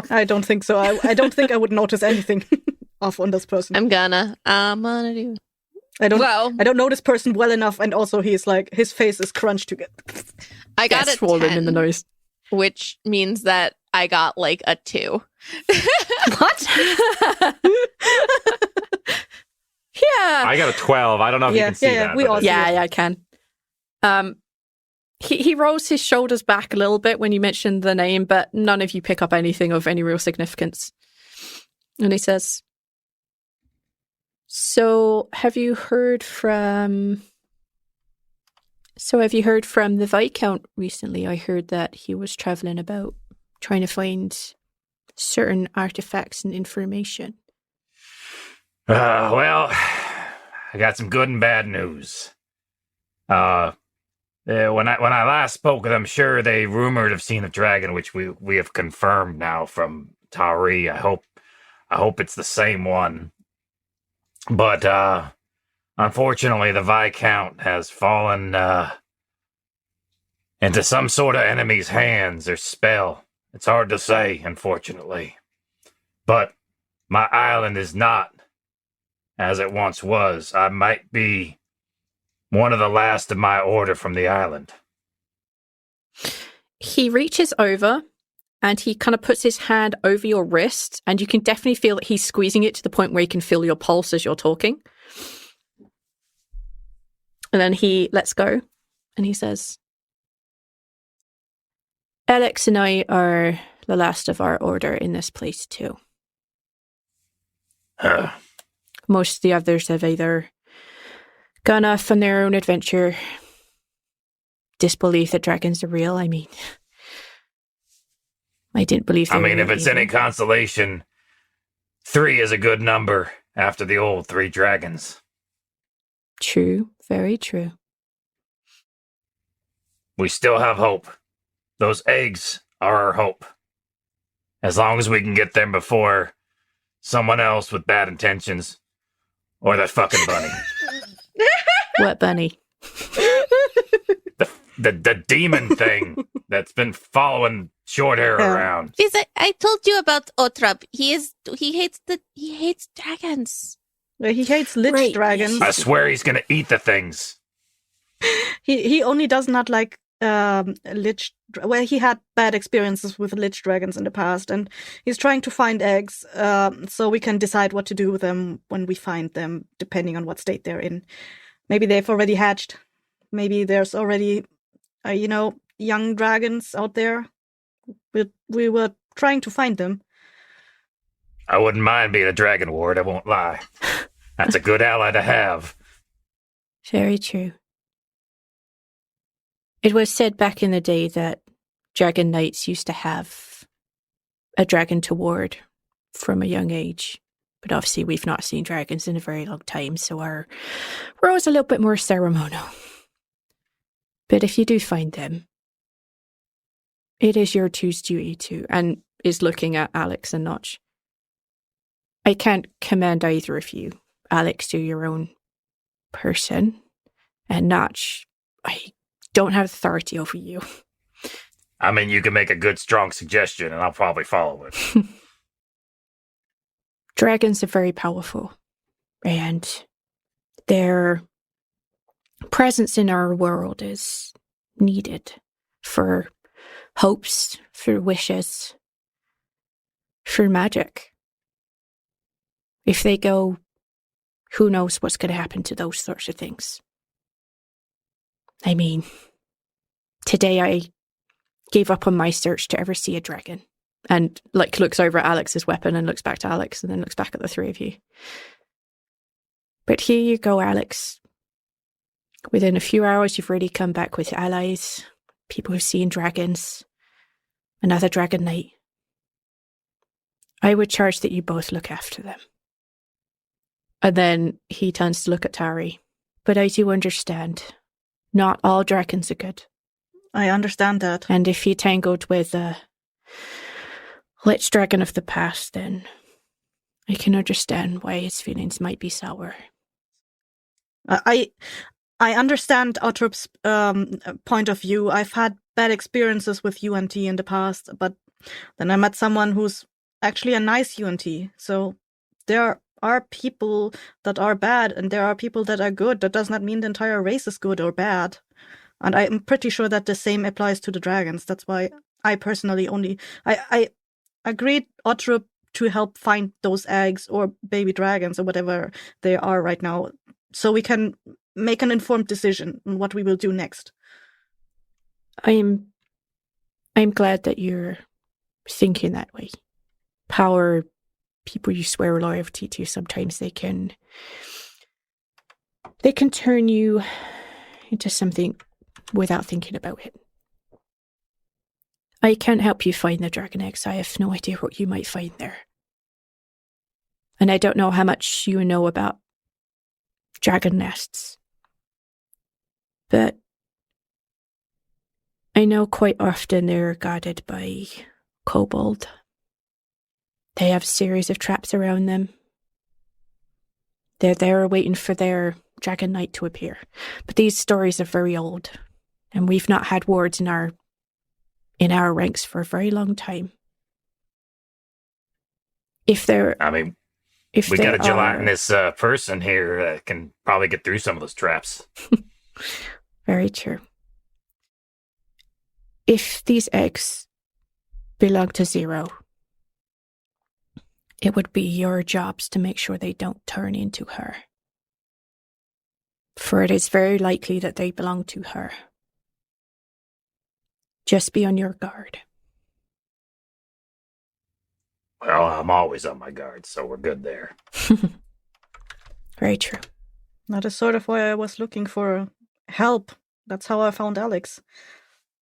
I don't think so. I don't think I would notice anything off on this person. I'm gonna do. I don't know this person well enough, and also he's like his face is crunched together. I got it swollen in the nose, which means that I got like a 2. What? Yeah, I got a 12. I don't know if you can see that. We all see it. Yeah, I can. He rolls his shoulders back a little bit when you mention the name, but none of you pick up anything of any real significance. And he says, So have you heard from the Viscount recently? I heard that he was traveling about trying to find certain artifacts and information. Well, I got some good and bad news. When I last spoke with them, sure, they rumored of seeing a dragon, which we have confirmed now from Tawree. I hope it's the same one. But unfortunately, the Viscount has fallen into some sort of enemy's hands or spell. It's hard to say, unfortunately. But my island is not as it once was. I might be one of the last of my order from the island. He reaches over and he kind of puts his hand over your wrist, and you can definitely feel that he's squeezing it to the point where he can feel your pulse as you're talking. And then he lets go and he says, Alix and I are the last of our order in this place too. Most of the others have either gone off on their own adventure, disbelieve that dragons are real. I mean, I didn't believe they were if it's any consolation, 3 is a good number after the old 3 dragons. True, very true. We still have hope. Those eggs are our hope. As long as we can get them before someone else with bad intentions, or that fucking bunny. What bunny? The demon thing that's been following short hair around. I told you about Otrab. He hates dragons. He hates lich dragons. I swear he's gonna eat the things. He only does not like lich. Well, he had bad experiences with lich dragons in the past, and he's trying to find eggs so we can decide what to do with them when we find them, depending on what state they're in. Maybe they've already hatched. Maybe there's already, young dragons out there. We were trying to find them. I wouldn't mind being a dragon ward, I won't lie. That's a good ally to have. Very true. It was said back in the day that dragon knights used to have a dragon to ward from a young age. But obviously we've not seen dragons in a very long time, so we're always a little bit more ceremonial. But if you do find them, It is your two's duty to, and is looking at Alix and Notch. I can't command either of you. Alix, you're your own person. And Notch, I don't have authority over you. I mean, you can make a good, strong suggestion, and I'll probably follow it. Dragons are very powerful, and their presence in our world is needed for hopes, for wishes, for magic. If they go, who knows what's going to happen to those sorts of things. I mean, today I gave up on my search to ever see a dragon. And looks over at Alix's weapon and looks back to Alix and then looks back at the three of you. But here you go, Alix. Within a few hours, you've already come back with allies, people who've seen dragons, another dragon knight. I would charge that you both look after them. And then he turns to look at Tawree. But I do understand, not all dragons are good. I understand that. And if you tangled with a lich dragon of the past, then I can understand why his feelings might be sour. I understand Otrup's point of view. I've had bad experiences with UNT in the past, but then I met someone who's actually a nice UNT. So there are people that are bad and there are people that are good. That does not mean the entire race is good or bad. And I'm pretty sure that the same applies to the dragons. That's why I personally I agreed Ottrup to help find those eggs or baby dragons or whatever they are right now, so we can make an informed decision on what we will do next. I'm glad that you're thinking that way. Power, people you swear loyalty to, sometimes they can turn you into something without thinking about it. I can't help you find the dragon eggs. I have no idea what you might find there. And I don't know how much you know about dragon nests. But I know quite often they're guarded by kobold. They have a series of traps around them. They're there waiting for their dragon knight to appear. But these stories are very old, and we've not had wards in our ranks for a very long time. We got a gelatinous person here that can probably get through some of those traps. Very true. If these eggs belong to Zero, it would be your jobs to make sure they don't turn into her. For it is very likely that they belong to her. Just be on your guard. Well, I'm always on my guard, so we're good there. Very true. That is sort of why I was looking for help. That's how I found Alix.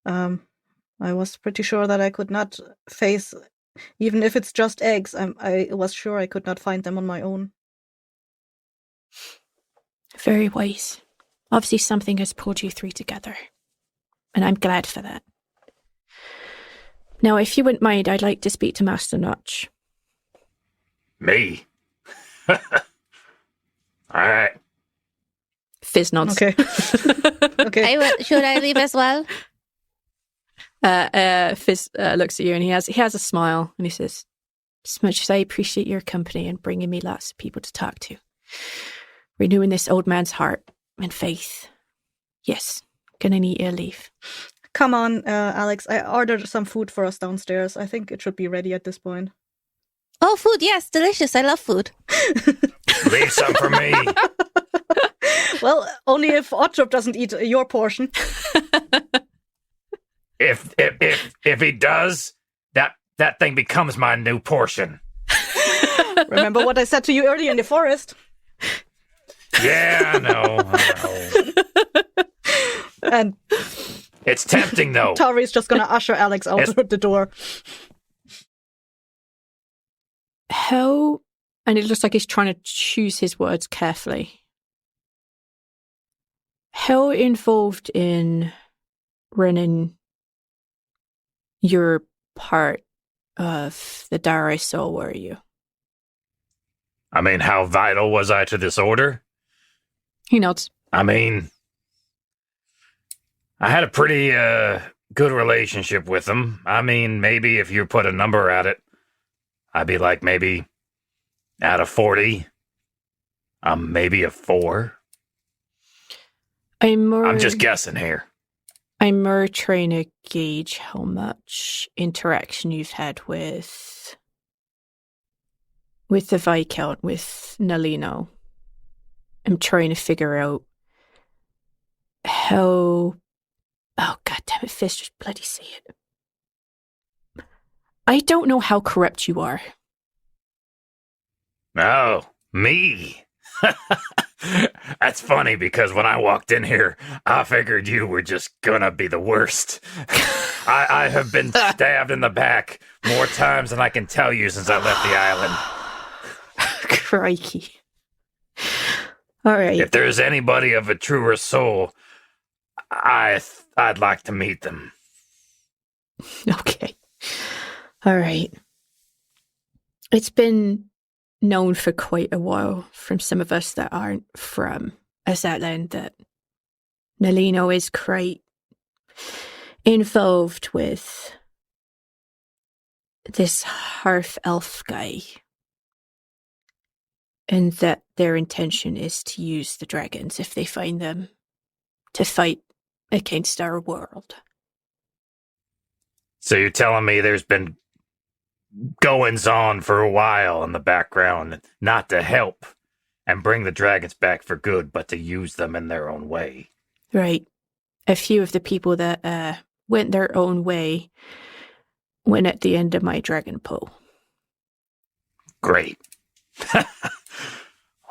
I was pretty sure that I could not face, even if it's just eggs, I was sure I could not find them on my own. Very wise. Obviously something has pulled you three together. And I'm glad for that. Now, if you wouldn't mind, I'd like to speak to Master Notch. Me? All right. Fizz nods. Okay. Okay. Should I leave as well? Fizz looks at you and he has a smile and he says, as much as I appreciate your company and bringing me lots of people to talk to, renewing this old man's heart and faith, yes, gonna need your leave. Come on, Alix. I ordered some food for us downstairs. I think it should be ready at this point. Oh, food. Yes, delicious. I love food. Leave some for me. Well, only if Ottrup doesn't eat your portion. If he does, that thing becomes my new portion. Remember what I said to you earlier in the forest? Yeah, I know. And it's tempting, though. Tawree's just going to usher Alix out the door. How, and it looks like he's trying to choose his words carefully. How involved in running you're part of the Dara Soul, were you? I mean, how vital was I to this order? He nods. I mean, I had a pretty good relationship with them. I mean, maybe if you put a number at it, I'd be like maybe out of 40, maybe a 4. I'm just guessing here. I'm more trying to gauge how much interaction you've had with the Viscount, with Nalino. I'm trying to figure out how... Oh, goddammit, Fizz, just bloody say it. I don't know how corrupt you are. Oh, me? That's funny because when I walked in here, I figured you were just gonna be the worst. I have been stabbed in the back more times than I can tell you since I left the island. Crikey. All right. If there's anybody of a truer soul, I'd like to meet them. Okay. All right. It's been known for quite a while from some of us that aren't from Azatlan that Nalino is quite involved with this half-elf guy, and that their intention is to use the dragons, if they find them, to fight against our world. So you're telling me there's been goings on for a while in the background, not to help and bring the dragons back for good, but to use them in their own way. Right. A few of the people that went their own way went at the end of my dragon pull. Great.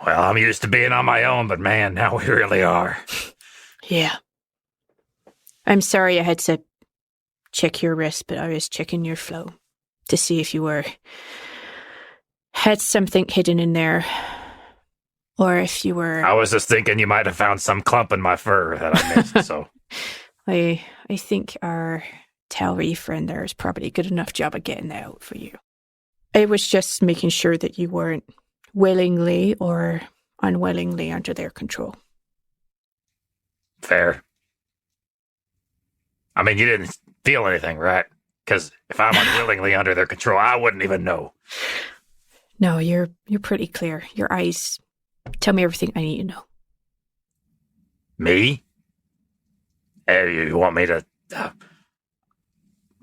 Well, I'm used to being on my own, but man, now we really are. Yeah. I'm sorry I had to check your wrist, but I was checking your flow to see if you had something hidden in there, or if you were... I was just thinking you might have found some clump in my fur that I missed, so... I think our Tawree friend there is probably a good enough job of getting that out for you. I was just making sure that you weren't willingly or unwillingly under their control. Fair. I mean, you didn't feel anything, right? Because if I'm unwillingly under their control, I wouldn't even know. No, you're pretty clear. Your eyes tell me everything I need to know. Me? Hey, you want me to...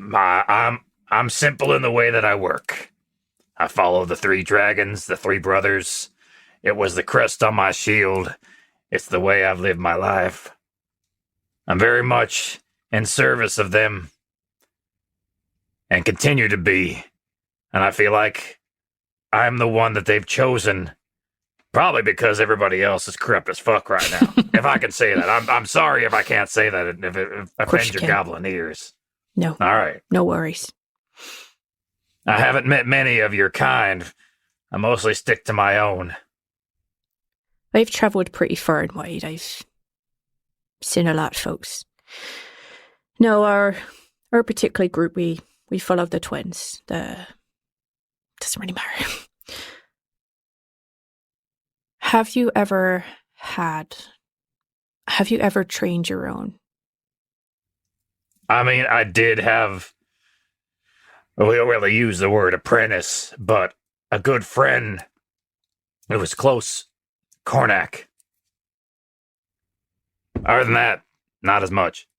I'm simple in the way that I work. I follow the 3 dragons, the 3 brothers. It was the crest on my shield. It's the way I've lived my life. I'm very much in service of them and continue to be. And I feel like I'm the one that they've chosen, probably because everybody else is corrupt as fuck right now. If I can say that. I'm sorry if I can't say that, if it offends your goblin ears. No. All right. No worries. I haven't met many of your kind. I mostly stick to my own. I've travelled pretty far and wide. I've seen a lot, folks. No, our particular group, we follow the twins. Doesn't really matter. Have you ever trained your own? I mean, I did have... We don't really use the word apprentice, but a good friend. It was close. Cornac. Other than that, not as much.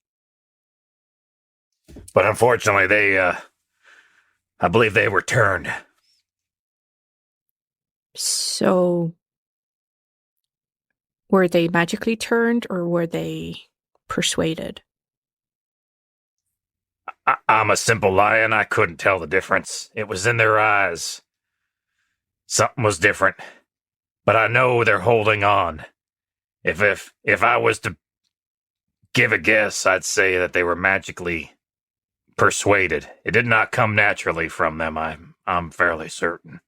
But unfortunately, I believe they were turned. So, were they magically turned, or were they persuaded? I'm a simple lion. I couldn't tell the difference. It was in their eyes. Something was different. But I know they're holding on. If I was to give a guess, I'd say that they were magically persuaded. It did not come naturally from them, I'm fairly certain.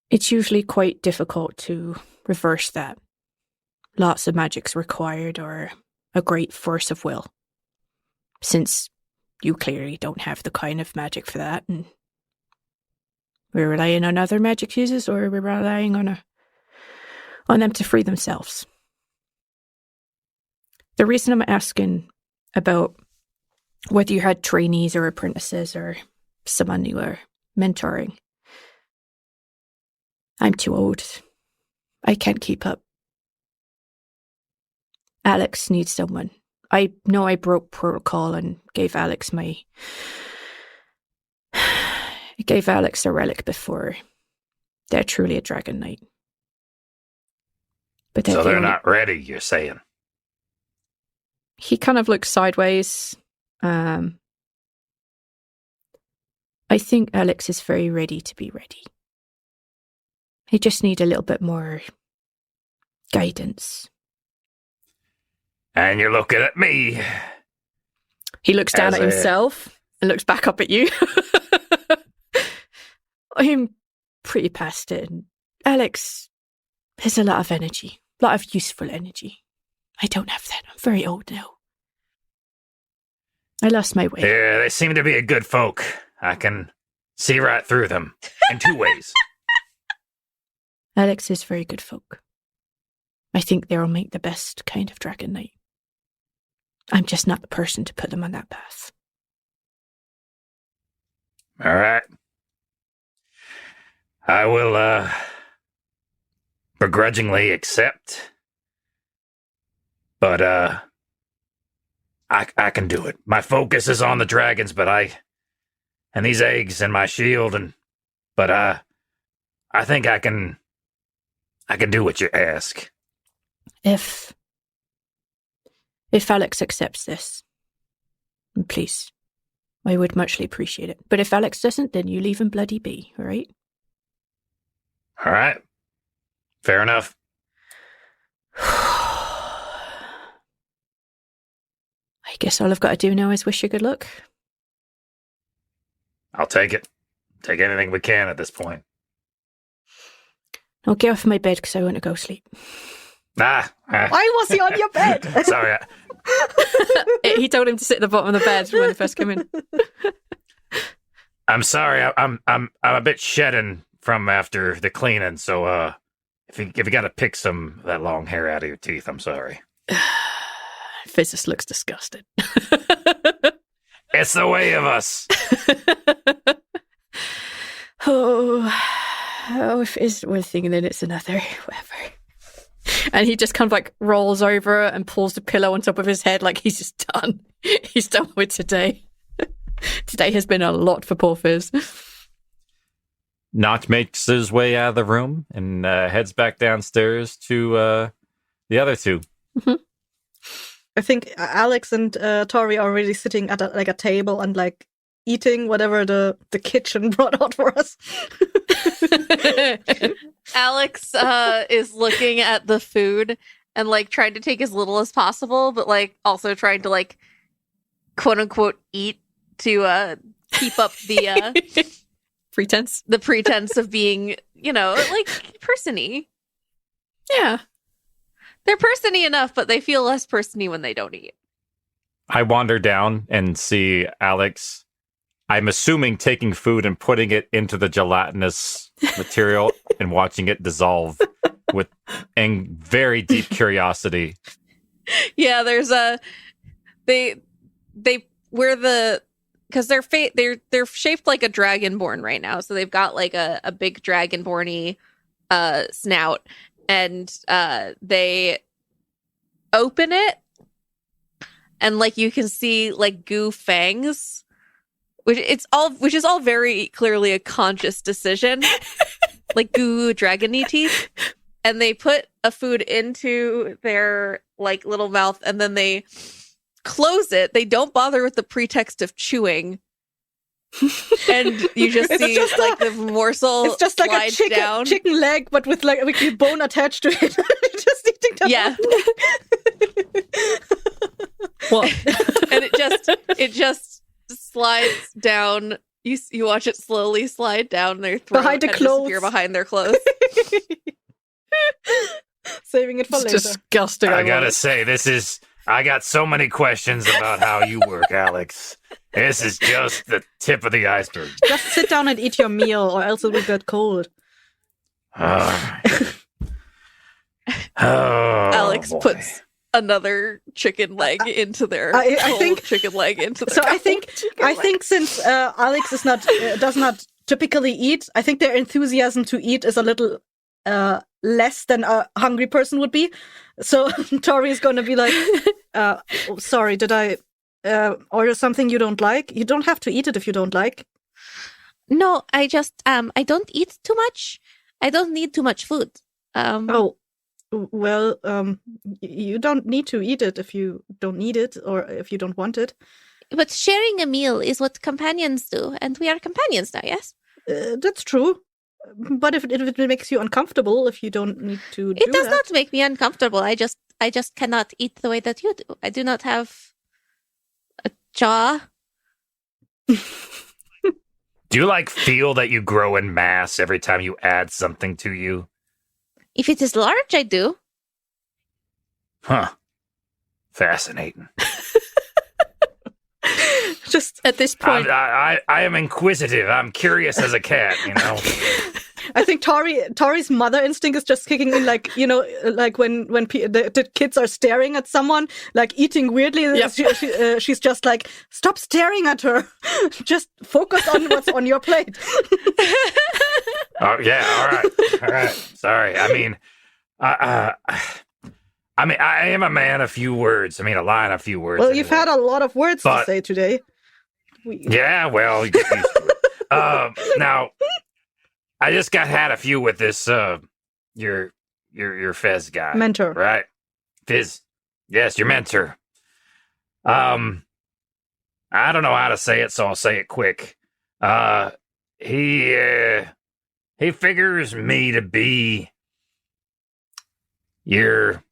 It's usually quite difficult to reverse that. Lots of magic's required, or a great force of will. Since you clearly don't have the kind of magic for that, and we're relying on other magic users, or we're relying on them to free themselves. The reason I'm asking about whether you had trainees or apprentices or someone you were mentoring, I'm too old. I can't keep up. Alix needs someone. I know I broke protocol and gave Alix a relic before. They're truly a dragon knight. But So they're not ready, you're saying? He kind of looks sideways. I think Alix is very ready to be ready. He just need a little bit more guidance. And you're looking at me. He looks down at himself and looks back up at you. I'm pretty past it. And Alix has a lot of energy, a lot of useful energy. I don't have that. I'm very old now. I lost my way. Yeah, they seem to be a good folk. I can see right through them in two ways. Alix is very good folk. I think they'll make the best kind of dragon knight. I'm just not the person to put them on that path. All right. I will, begrudgingly accept. But, I can do it. My focus is on the dragons, and these eggs and my shield, but I think I can do what you ask. If Alix accepts this, please, I would muchly appreciate it. But if Alix doesn't, then you leave him bloody be, all right? All right. Fair enough. I guess all I've got to do now is wish you good luck. I'll take it. Take anything we can at this point. I'll get off my bed because I want to go sleep. Why was he on your bed? Sorry. He told him to sit at the bottom of the bed when he first came in. I'm sorry. I'm a bit shedding from after the cleaning, so if you got to pick some of that long hair out of your teeth, I'm sorry. Physis looks disgusted. It's the way of us. If it's one thing and then it's another, whatever. And he just kind of like rolls over and pulls the pillow on top of his head like he's just done. He's done with today. Today has been a lot for poor Fizz. Notch makes his way out of the room and heads back downstairs to the other two. Mm-hmm. I think Alix and Tawree are already sitting at a table and like eating whatever the kitchen brought out for us. Alix is looking at the food and like trying to take as little as possible, but like also trying to like quote unquote eat to keep up the pretense. The pretense of being, like person-y. Yeah. They're person-y enough, but they feel less person-y when they don't eat. I wander down and see Alix, I'm assuming, taking food and putting it into the gelatinous material and watching it dissolve with very deep curiosity. Yeah, there's because they're shaped like a dragonborn right now, so they've got like a big dragonborny snout, and they open it, and like you can see like goo fangs, which is all very clearly a conscious decision, like goo dragony teeth, and they put a food into their like little mouth, and then they close it. They don't bother with the pretext of chewing. And you just see just like the morsel. It's just like a chicken leg, but with like a bone attached to it. Just eating that. Yeah. What? And it just slides down. You watch it slowly slide down their throat behind the and clothes. disappear behind their clothes. Saving it for later. Disgusting. I gotta say, I got so many questions about how you work, Alix. This is just the tip of the iceberg. Just sit down and eat your meal, or else it will get cold. Oh, Alix boy. puts another chicken leg into their I think chicken leg into their so. I think since Alix is not does not typically eat, I think their enthusiasm to eat is a little less than a hungry person would be. So Tawree is going to be like, "Sorry, did I order something you don't like? You don't have to eat it if you don't like." No, I just I don't eat too much. I don't need too much food. Oh, well, you don't need to eat it if you don't need it or if you don't want it. But sharing a meal is what companions do, and we are companions now, yes? That's true. But if it makes you uncomfortable, if you don't need to do It does that. not make me uncomfortable. I just cannot eat the way that you do. I do not have a jaw. Do you feel that you grow in mass every time you add something to you? If it is large, I do. Huh. Fascinating. Just at this point, I am inquisitive. I'm curious as a cat, you know. I think Tawree's mother instinct is just kicking in, like when the kids are staring at someone, like eating weirdly. Yep. She's just like, stop staring at her. Just focus on what's on your plate. Oh yeah, all right. Sorry. I mean, I am a man of few words. I mean, a line of few words. Well, anyway. you've had a lot of words to say today. Yeah, well, you get used to it. Now, I just had a few with this your Fez guy. Mentor. Right? Fizz. Yes, your mentor. I don't know how to say it, so I'll say it quick. He figures me to be your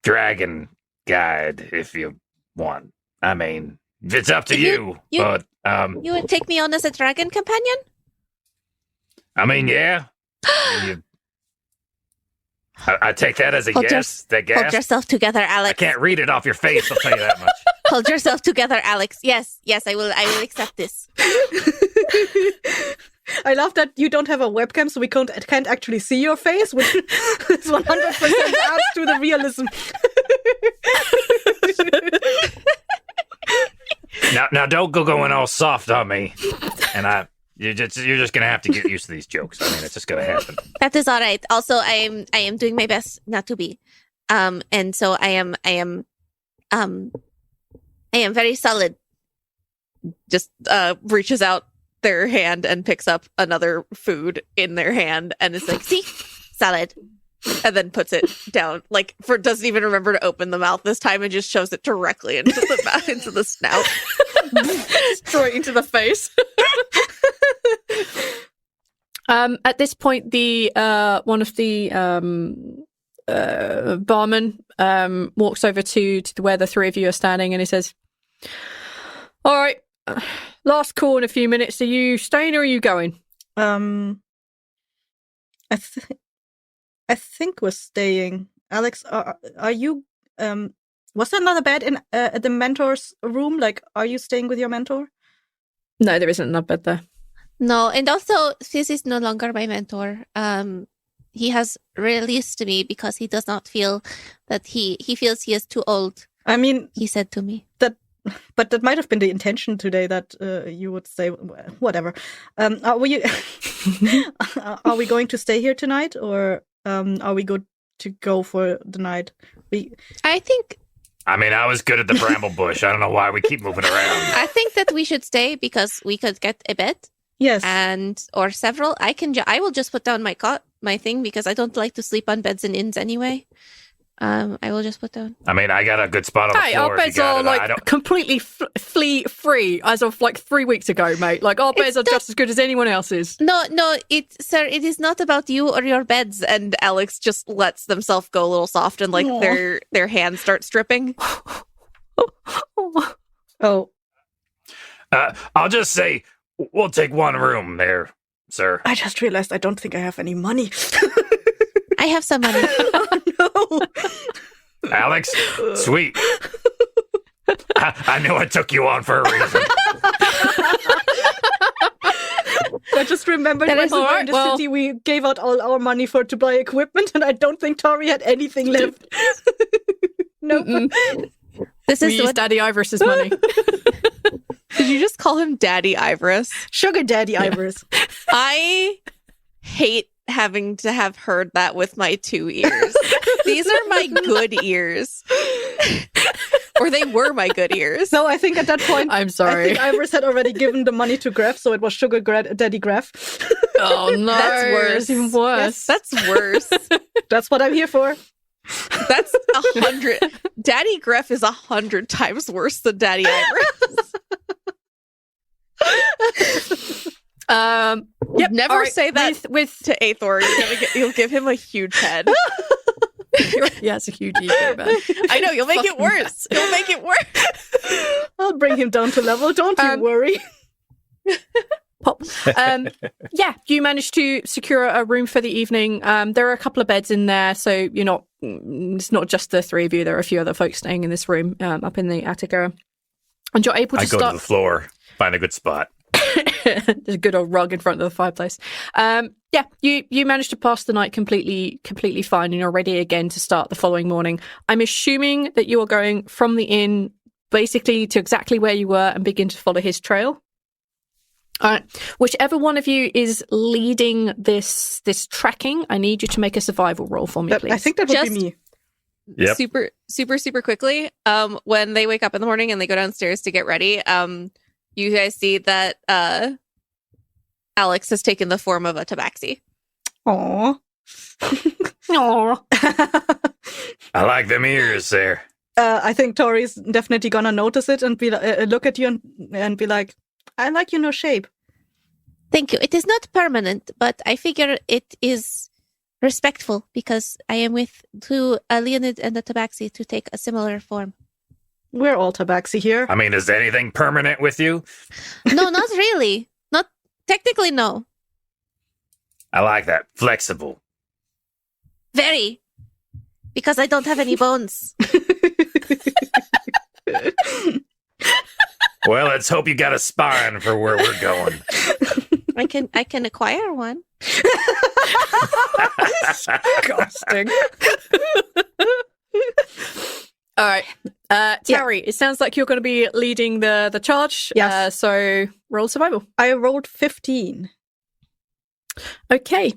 dragon guide if you want. I mean, it's up to you. But You would take me on as a dragon companion? I mean, yeah. I take that as a yes. Hold yourself together, Alix. I can't read it off your face, I'll tell you that much. Hold yourself together, Alix. Yes, I will accept this. I love that you don't have a webcam, so we can't actually see your face, which is 100% adds to the realism. Now don't go going all soft on me. And you're just gonna have to get used to these jokes. I mean, it's just gonna happen. That is all right. Also, I am doing my best not to be. And so I am very solid. Just reaches out their hand and picks up another food in their hand and is like, see, solid. And then puts it down, doesn't even remember to open the mouth this time and just shoves it directly into the mouth, into the snout. straight into the face. At this point, the one of the barman walks over to where the three of you are standing, and he says, "All right, last call in a few minutes. Are you staying or are you going?" I think we're staying. Alix, are you? Was there another bed in at the mentor's room? Are you staying with your mentor? No, there isn't another bed there. No, and also Fizz is no longer my mentor. He has released me because he does not feel that he feels he is too old. I mean, he said to me but that might have been the intention today, that you would say whatever. Are we going to stay here tonight, or are we good to go for the night? I think. I mean, I was good at the bramble bush. I don't know why we keep moving around. I think that we should stay because we could get a bed. Yes, or several. I will just put down my thing because I don't like to sleep on beds and inns anyway. I will just put down. I mean, I got a good spot on the floor. Our beds are completely flea free as of 3 weeks ago, mate. Our beds are just as good as anyone else's. No, sir, it is not about you or your beds. And Alix just lets themselves go a little soft, and their hands start stripping. Oh, I'll just say we'll take one room there, sir. I just realized I don't think I have any money. I have some money. Oh, Alix, sweet. I knew I took you on for a reason. I just remembered when we were in the city, we gave out all our money to buy equipment, and I don't think Tawree had anything left. Nope. This is use Daddy Ivoris's money. Did you just call him Daddy Ivorous? Sugar Daddy Ivorous. I hate having to have heard that with my 2 ears. These are my good ears. Or they were my good ears. No, I think at that point, I'm sorry. I think Ivorous had already given the money to Graf, so it was Sugar Daddy Graf. Oh no, That's worse. It's even worse. Yes. That's worse. That's what I'm here for. That's 100. Daddy Graf is 100 times worse than Daddy Ivorous. Yep. Never all right, say that with to Aethor. You'll give him a huge head. yeah, it's a huge ego, man. I know, you'll make it worse. You'll make it worse. I'll bring him down to level. Don't you worry. Pop. Yeah, you managed to secure a room for the evening. There are a couple of beds in there, so it's not just the three of you. There are a few other folks staying in this room up in the attic area. And you're able to go to the floor, find a good spot. There's a good old rug in front of the fireplace. Yeah, you managed to pass the night completely fine, and you're ready again to start the following morning. I'm assuming that you are going from the inn basically to exactly where you were and begin to follow his trail. All right. Whichever one of you is leading this tracking, I need you to make a survival roll for me, please. I think that would be me. Yep. Super quickly. When they wake up in the morning and they go downstairs to get ready, you guys see that Alix has taken the form of a tabaxi. Aww. Aww. I like them ears there. I think Tori's definitely gonna notice it and be look at you and be like, I like your new shape. Thank you. It is not permanent, but I figure it is respectful because I am with Leonid and the Tabaxi to take a similar form. We're all tabaxi here. I mean, is anything permanent with you? No, not really. Not technically, no. I like that. Flexible. Very. Because I don't have any bones. Well, let's hope you got a spine for where we're going. I can acquire one. Disgusting. All right. Tawree, it sounds like you're going to be leading the charge. Yes. So roll survival. I rolled 15. Okay.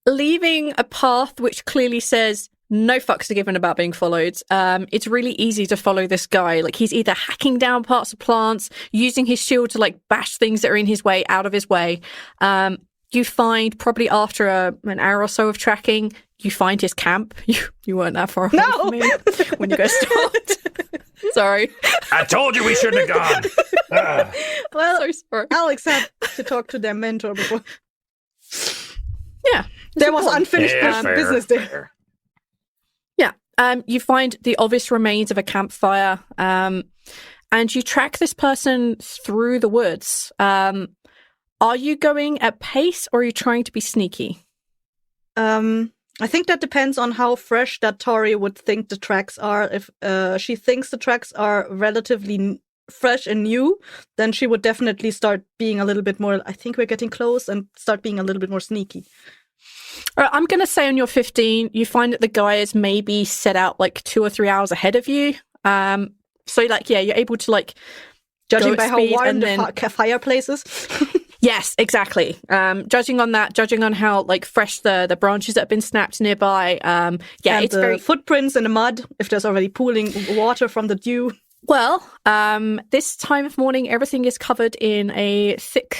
Leaving a path which clearly says no fucks are given about being followed. It's really easy to follow this guy. Like, he's either hacking down parts of plants, using his shield to like bash things that are in his way out of his way. You find probably after an hour or so of tracking, you find his camp. You weren't that far away from me when you guys stopped. Sorry. I told you we shouldn't have gone. Well, So sorry. Alix had to talk to their mentor before. Yeah. There was unfinished fair, business there. fair. You find the obvious remains of a campfire, and you track this person through the woods. Are you going at pace, or are you trying to be sneaky? I think that depends on how fresh that Tawree would think the tracks are. If she thinks the tracks are relatively fresh and new, then she would definitely start being a little bit more, I think we're getting close, and start being a little bit more sneaky. All right, I'm going to say on your 15, you find that the guy is maybe set out like 2 or 3 hours ahead of you. So like, yeah, you're able to like Judging go by at how speed warm and the then... fireplace is. Yes, exactly. Judging on that, judging on how like fresh the branches that have been snapped nearby. Yeah, and it's the very footprints in the mud, if there's already pooling water from the dew. well. This time of morning, everything is covered in a thick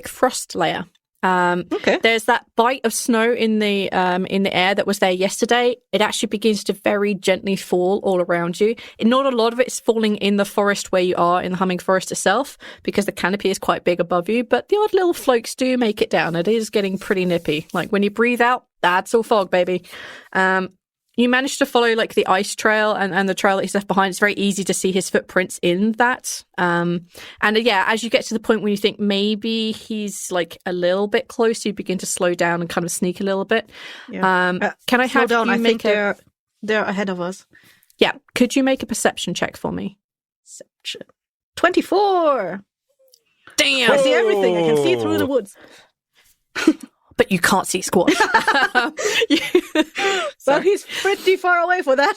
frost layer. Okay. There's that bite of snow in the air that was there yesterday. It actually begins to very gently fall all around you. And not a lot of it is falling in the forest where you are, in the humming forest itself, because the canopy is quite big above you. But the odd little flakes do make it down. It is getting pretty nippy. Like when you breathe out, that's all fog, baby. You manage to follow like the ice trail and the trail that he's left behind. It's very easy to see his footprints in that. And yeah, as you get to the point where you think maybe he's like a little bit close, you begin to slow down and kind of sneak a little bit. Yeah. Can I Slow have down? you I make think they're ahead of us. Yeah, could you make a perception check for me? Perception. 24. Damn! I see everything. I can see through the woods. But you can't see squat. Well, he's pretty far away for that.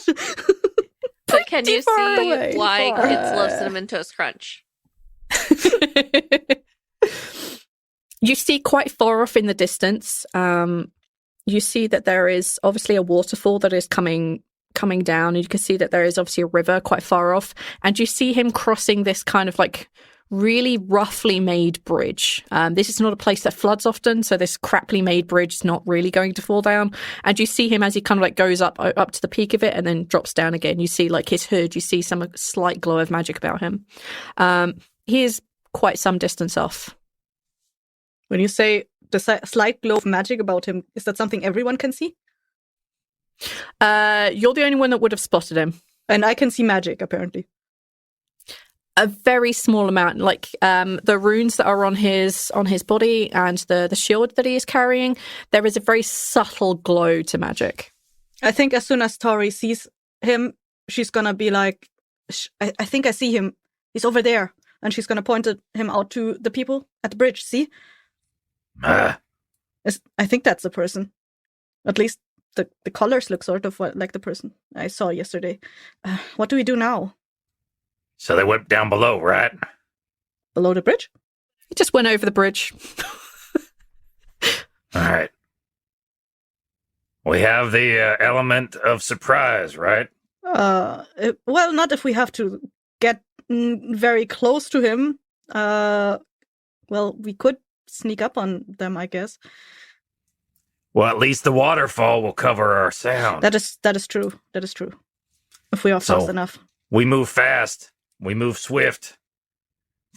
But can you far see away. why kids love Cinnamon Toast Crunch? You see quite far off in the distance. You see that there is obviously a waterfall that is coming down, and you can see that there is obviously a river quite far off, and you see him crossing this kind of like really roughly made bridge. This is not a place that floods often, so this crappily made bridge is not really going to fall down. And you see him as he kind of like goes up to the peak of it and then drops down again. You see like his hood, you see some slight glow of magic about him. He is quite some distance off. When you say the slight glow of magic about him, is that something everyone can see? You're the only one that would have spotted him. And I can see magic, apparently. A very small amount, like the runes that are on his body and the shield that he is carrying. There is a very subtle glow to magic. I think as soon as Tawree sees him, she's gonna be like, I think I see him. He's over there. And she's gonna point him out to the people at the bridge. See? I think that's the person. At least the colors look sort of like the person I saw yesterday. What do we do now? So they went down below, right? Below the bridge? He just went over the bridge. All right. We have the element of surprise, right? Well, not if we have to get very close to him. Well, we could sneak up on them, I guess. Well, at least the waterfall will cover our sound. That is true. That is true. If we are fast enough. We move fast. We move swift.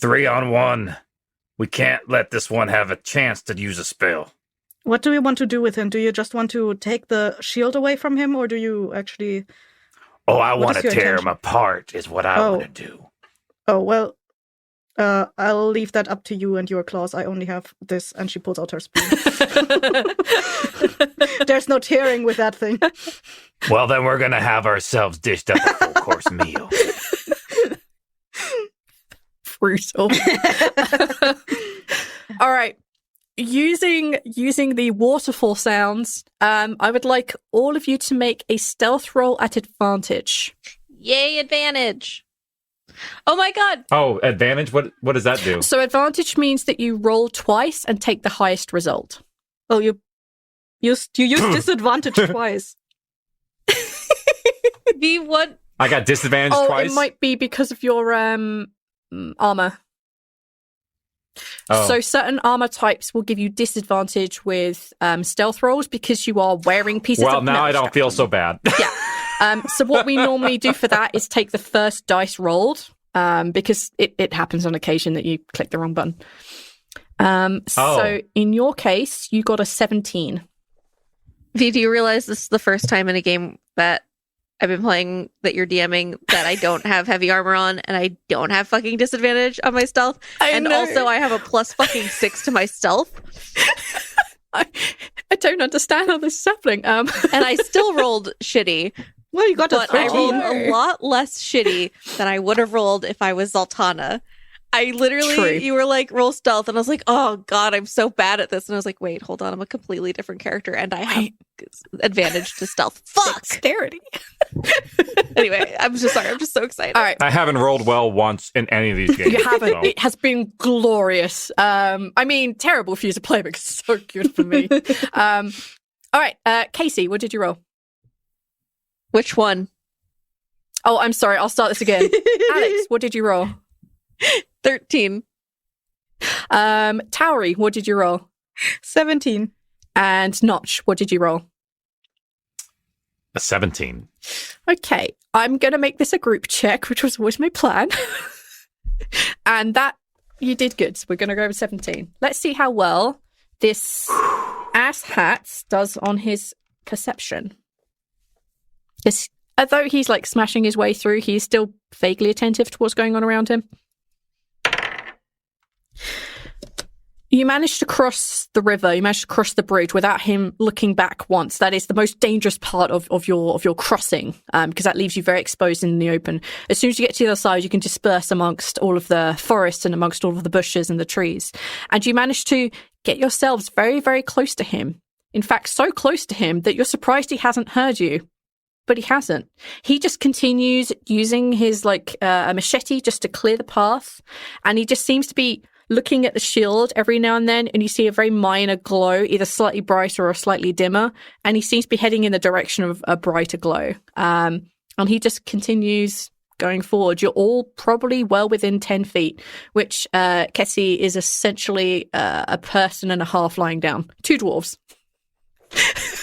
3-on-1. We can't let this one have a chance to use a spell. What do we want to do with him? Do you just want to take the shield away from him, or do you actually... Oh, I want to tear him apart, is what I want to do. Oh, well, I'll leave that up to you and your claws. I only have this, and she pulls out her spoon. There's no tearing with that thing. Well, then we're going to have ourselves dished up a full-course meal. Brutal. All right. Using the waterfall sounds, I would like all of you to make a stealth roll at advantage. Yay, advantage. Oh my god. Oh, advantage? What does that do? So advantage means that you roll twice and take the highest result. Oh, you use disadvantage twice. V1. I got disadvantage twice? It might be because of your armor. Oh. So certain armor types will give you disadvantage with stealth rolls because you are wearing pieces of Well, now metal I don't feel so bad. Yeah. So what we normally do for that is take the first dice rolled because it happens on occasion that you click the wrong button. So in your case, you got a 17. V, do you realize this is the first time in a game that I've been playing that you're DMing that I don't have heavy armor on and I don't have fucking disadvantage on my stealth? Also I have a plus fucking 6 to my stealth. I don't understand how this is happening. And I still rolled shitty. Well, you got a 13. I rolled a lot less shitty than I would have rolled if I was Zoltana. I literally, True. You were like, roll stealth, and I was like, oh god, I'm so bad at this. And I was like, wait, hold on, I'm a completely different character, and I have advantage to stealth. Fuck! Dexterity. Anyway, I'm just sorry, I'm just so excited. All right. I haven't rolled well once in any of these games. You haven't. So. It has been glorious. I mean, terrible for you to play, but it's so good for me. All right, Casey, what did you roll? Which one? Oh, I'm sorry. I'll start this again. Alix, what did you roll? 13. Tawree, what did you roll? 17. And Notch, what did you roll? A 17. Okay, I'm going to make this a group check, which was always my plan. And that, you did good. So we're going to go with 17. Let's see how well this ass hat does on his perception. Because although he's like smashing his way through, he's still vaguely attentive to what's going on around him. You managed to cross the river, you managed to cross the bridge without him looking back once. That is the most dangerous part of your crossing, because that leaves you very exposed in the open. As soon as you get to the other side, you can disperse amongst all of the forest and amongst all of the bushes and the trees. And you manage to get yourselves very, very close to him. In fact, so close to him that you're surprised he hasn't heard you. But he hasn't. He just continues using his a machete just to clear the path. And he just seems to be looking at the shield every now and then, and you see a very minor glow, either slightly brighter or slightly dimmer, and he seems to be heading in the direction of a brighter glow. And he just continues going forward. You're all probably well within 10 feet, which, Kessie, is essentially a person and a half lying down. 2 dwarves.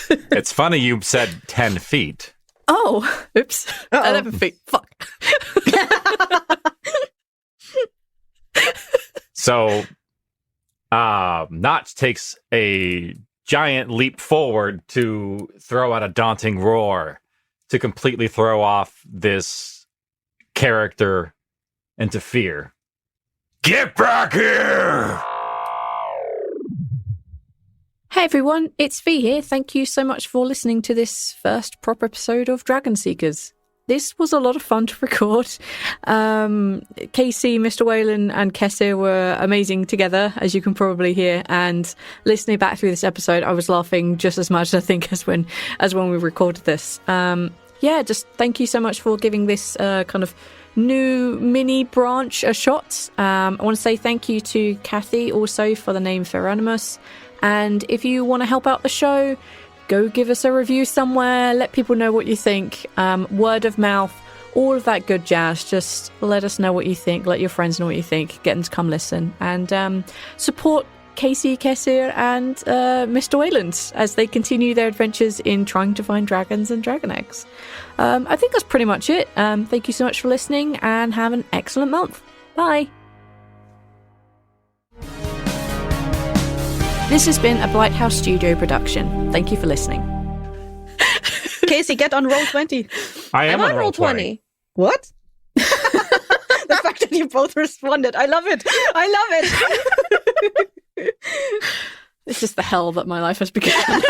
It's funny you said 10 feet. Oh, oops. Uh-oh. 11 feet. Fuck. So, Notch takes a giant leap forward to throw out a daunting roar to completely throw off this character into fear. Get back here! Hey everyone, it's Fee here. Thank you so much for listening to this first proper episode of Dragonseekers. This was a lot of fun to record. Casey, Mr. Whalen, and Kessie were amazing together, as you can probably hear. And listening back through this episode, I was laughing just as much, I think, as when we recorded this. Just thank you so much for giving this kind of new mini branch a shot. I want to say thank you to Kathy also for the name Feronimus. And if you want to help out the show, go give us a review somewhere, let people know what you think, word of mouth, all of that good jazz. Just let us know what you think, let your friends know what you think, get them to come listen, and support Casey, Kessir, and Mr. Wayland as they continue their adventures in trying to find dragons and dragon eggs. I think that's pretty much it. Thank you so much for listening, and have an excellent month. Bye! This has been a Blighthouse Studio production. Thank you for listening. Casey, get on roll 20. I am on roll 20. What? The fact that you both responded. I love it. This is the hell that my life has become.